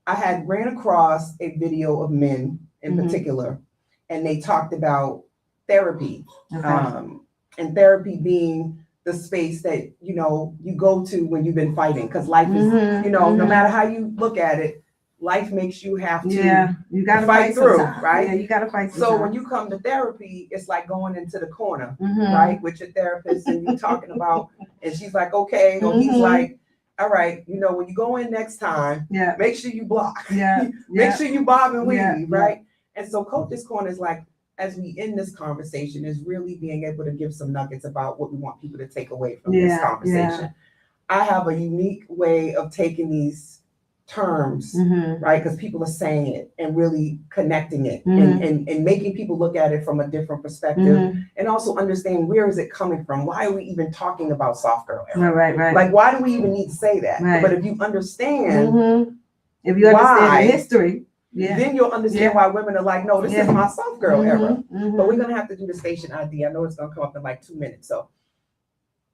I had ran across a video of men in particular, and they talked about therapy. And therapy being the space that, you go to when you've been fighting, because life is, no matter how you look at it, life makes you have to you gotta fight through, sometimes. right? Yeah, you gotta fight. So when you come to therapy, it's like going into the corner, right, with your therapist, and you're talking about, and she's like, okay, or he's like, all right, when you go in next time, make sure you block, make sure you bob and weave, right? And so Coach's Corner is like, as we end this conversation, is really being able to give some nuggets about what we want people to take away from this conversation. I have a unique way of taking these terms, right? Because people are saying it and really connecting it and making people look at it from a different perspective and also understand, where is it coming from? Why are we even talking about soft girl era? Right. Like, why do we even need to say that? Right. But if you understand, if you understand the history, then you'll understand why women are like, no, this is my soft girl era. But we're going to have to do the station ID. I know it's going to come up in like 2 minutes. So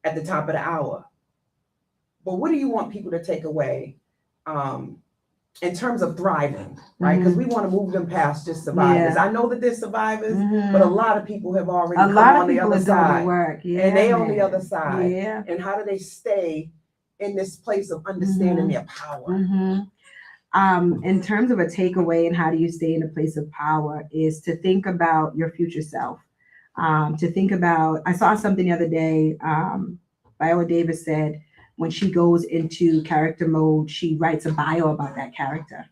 at the top of the hour. But what do you want people to take away in terms of thriving, right? Because we want to move them past just survivors. I know that there's survivors, but a lot of people have already come on the other side. And they on the other side. And how do they stay in this place of understanding their power? In terms of a takeaway and how do you stay in a place of power is to think about your future self. To think about, I saw something the other day, Viola Davis said, when she goes into character mode, she writes a bio about that character,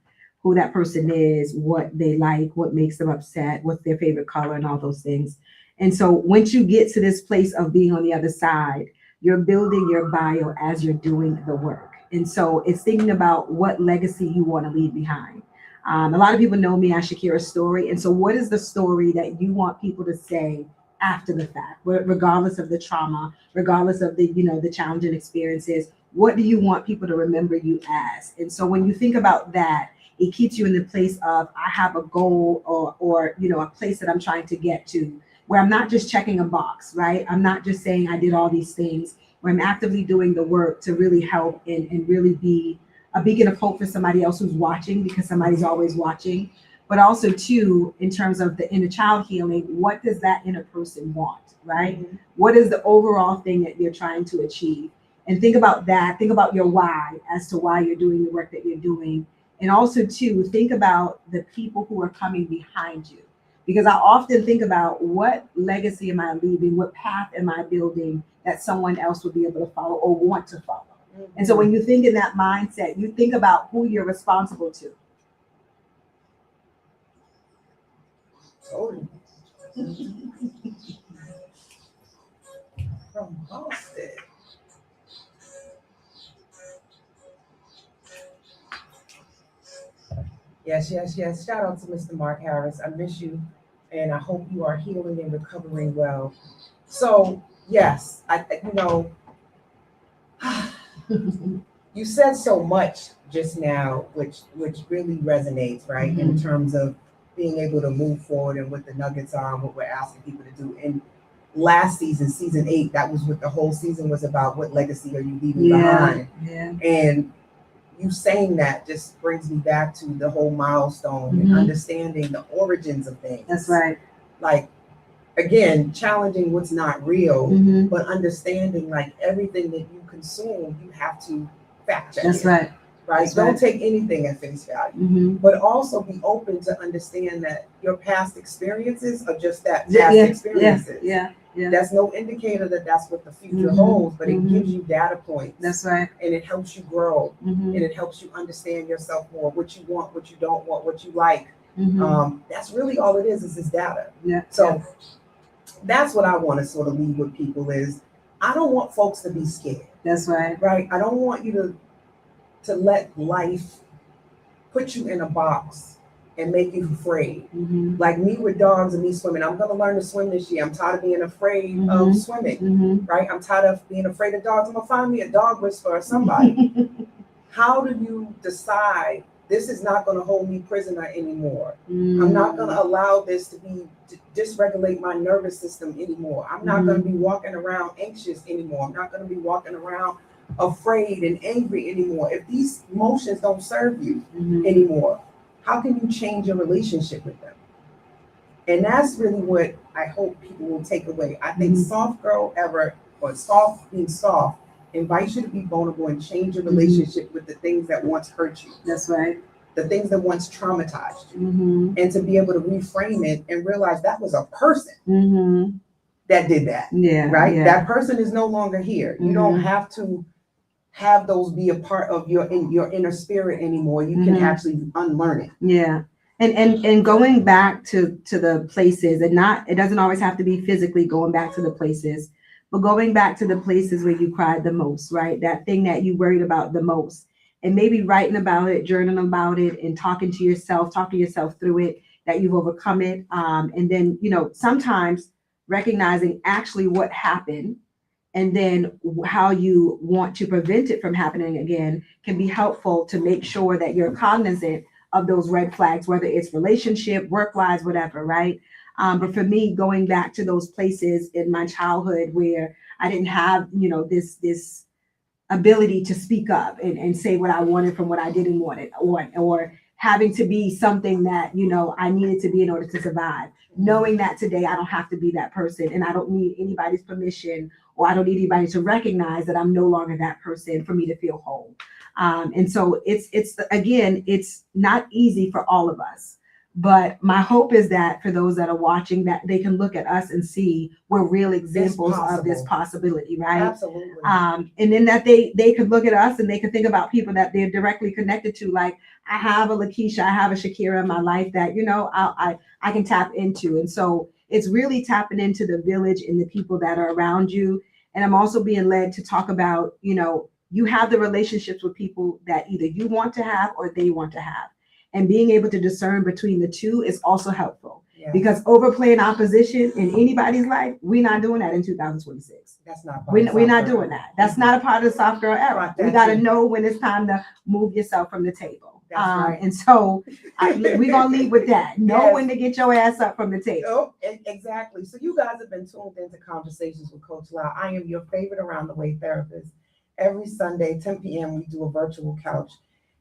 who that person is, what they like, what makes them upset, what's their favorite color, and all those things. And so once you get to this place of being on the other side, you're building your bio as you're doing the work. And so it's thinking about what legacy you want to leave behind. A lot of people know me as Shaquera Story. And so what is the story that you want people to say after the fact, regardless of the trauma, regardless of the challenging experiences? What do you want people to remember you as? And so when you think about that, it keeps you in the place of, I have a goal, or a place that I'm trying to get to, where I'm not just checking a box, right? I'm not just saying I did all these things, where I'm actively doing the work to really help and really be a beacon of hope for somebody else who's watching, because somebody's always watching. But also too, in terms of the inner child healing, what does that inner person want, right? Mm-hmm. What is the overall thing that you're trying to achieve? And think about that. Think about your why as to why you're doing the work that you're doing. And also too, think about the people who are coming behind you. Because I often think about, what legacy am I leaving? What path am I building that someone else will be able to follow or want to follow? Mm-hmm. And so when you think in that mindset, you think about who you're responsible to. Totally. From Boston. Yes, yes, yes. Shout out to Mr. Mark Harris. I miss you, and I hope you are healing and recovering well. So, yes, you said so much just now, which really resonates, right? In terms of being able to move forward and what the nuggets are and what we're asking people to do. And last season, season 8, that was what the whole season was about. What legacy are you leaving behind? Yeah. And you saying that just brings me back to the whole milestone and understanding the origins of things. That's right. Like, again, challenging what's not real, but understanding like everything that you consume, you have to fact check. That's it, right. right? That's Don't right. take anything at face value, but also be open to understand that your past experiences are just that, past experiences. Yeah. That's no indicator that that's what the future holds, but it gives you data points. That's right. And it helps you grow, and it helps you understand yourself more, what you want, what you don't want, what you like. That's really all it is this data. Yeah. So that's what I want to sort of leave with people is, I don't want folks to be scared. That's right. Right? I don't want you to let life put you in a box and make you afraid. Like me with dogs and me swimming. I'm going to learn to swim this year. I'm tired of being afraid of swimming, right? I'm tired of being afraid of dogs. I'm going to find me a dog whisperer or somebody. How do you decide, this is not going to hold me prisoner anymore? I'm not going to allow this to dysregulate my nervous system anymore. I'm not going to be walking around anxious anymore. I'm not going to be walking around afraid and angry anymore. If these emotions don't serve you anymore, how can you change your relationship with them? And that's really what I hope people will take away. I think soft girl ever, or soft being soft, invites you to be vulnerable and change your relationship with the things that once hurt you. That's right. The things that once traumatized you. And to be able to reframe it and realize that was a person that did that. Yeah. Right? Yeah. That person is no longer here. You don't have to have those be a part of your inner spirit anymore. You can actually unlearn it. Yeah. And going back to the places, and it doesn't always have to be physically going back to the places, but going back to the places where you cried the most, right? That thing that you worried about the most, and maybe writing about it, journaling about it, and talking yourself through it, that you've overcome it. And then, sometimes recognizing actually what happened, and then how you want to prevent it from happening again, can be helpful to make sure that you're cognizant of those red flags, whether it's relationship, work-wise, whatever, right? But for me, going back to those places in my childhood where I didn't have, this ability to speak up and say what I wanted from what I didn't want it, or having to be something that, I needed to be in order to survive. Knowing that today I don't have to be that person, and I don't need anybody's permission, or I don't need anybody to recognize that I'm no longer that person for me to feel whole. And so it's not easy for all of us. But my hope is that for those that are watching, that they can look at us and see we're real examples of this possibility, right? Absolutely. And then that they could look at us and they could think about people that they're directly connected to. Like, I have a Lakeisha, I have a Shaquera in my life that, I can tap into. And so it's really tapping into the village and the people that are around you, And I'm also being led to talk about, you have the relationships with people that either you want to have or they want to have. And being able to discern between the two is also helpful. Yeah. Because overplaying opposition in anybody's life, we're not doing that in 2026. That's not We're not doing that. That's not a part of the soft girl era. Right, We that's got to it. know when it's time to move yourself from the table. That's right. And so we're going to leave with that. Know Yes. when to get your ass up from the table. Oh, exactly. So you guys have been tuned into Conversations with Coach La. I am your favorite around the way therapist. Every Sunday, 10 p.m., we do a virtual couch.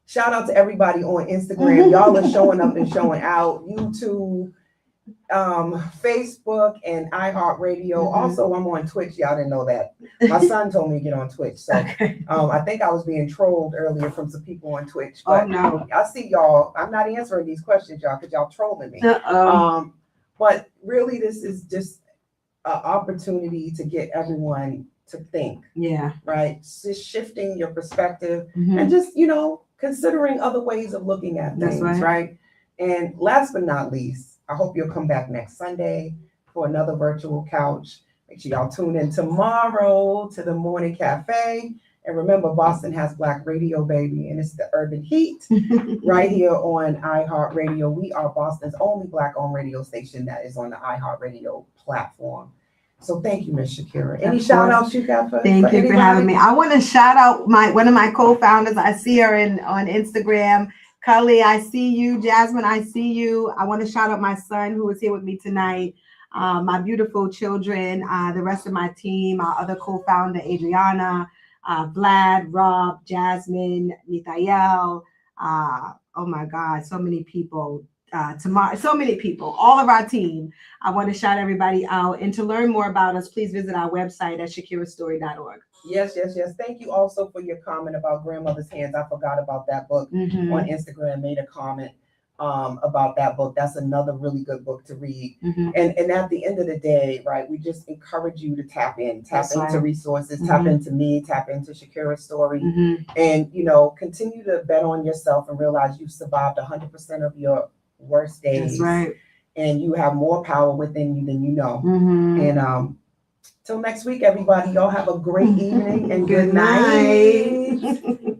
Shout out to everybody on Instagram. Y'all are showing up and showing out. YouTube, Facebook, and iHeartRadio. Also, I'm on Twitch. Y'all didn't know that. My son told me to get on Twitch. So I think I was being trolled earlier from some people on Twitch. But no. I see y'all. I'm not answering these questions, y'all, because y'all trolling me. But really, this is just an opportunity to get everyone to think. Yeah. Right? Just shifting your perspective and just, considering other ways of looking at things. That's right? And last but not least, I hope you'll come back next Sunday for another virtual couch. Make sure y'all tune in tomorrow to the Morning Cafe. And remember, Boston has Black radio, baby, and it's the Urban Heat right here on iHeartRadio. We are Boston's only Black-owned radio station that is on the iHeartRadio platform. So thank you, Miss Shaquera. Any shout outs you got for Thank you anybody? for having me. I want to shout out one of my co-founders. I see her on Instagram. Cully, I see you. Jasmine, I see you. I want to shout out my son who is here with me tonight. My beautiful children, the rest of my team, our other co-founder, Adriana, Vlad, Rob, Jasmine, Mithael. Oh my God, so many people. Tomorrow, so many people, all of our team. I want to shout everybody out. And to learn more about us, please visit our website at shakirastory.org. Yes. Thank you also for your comment about Grandmother's Hands. I forgot about that book on Instagram, made a comment about that book. That's another really good book to read. And at the end of the day, right, we just encourage you to tap into resources, tap into me, tap into Shakira's story, and, continue to bet on yourself and realize you've survived 100% of your worst days. That's right. And you have more power within you than you know. And till next week, everybody, y'all have a great evening and good night.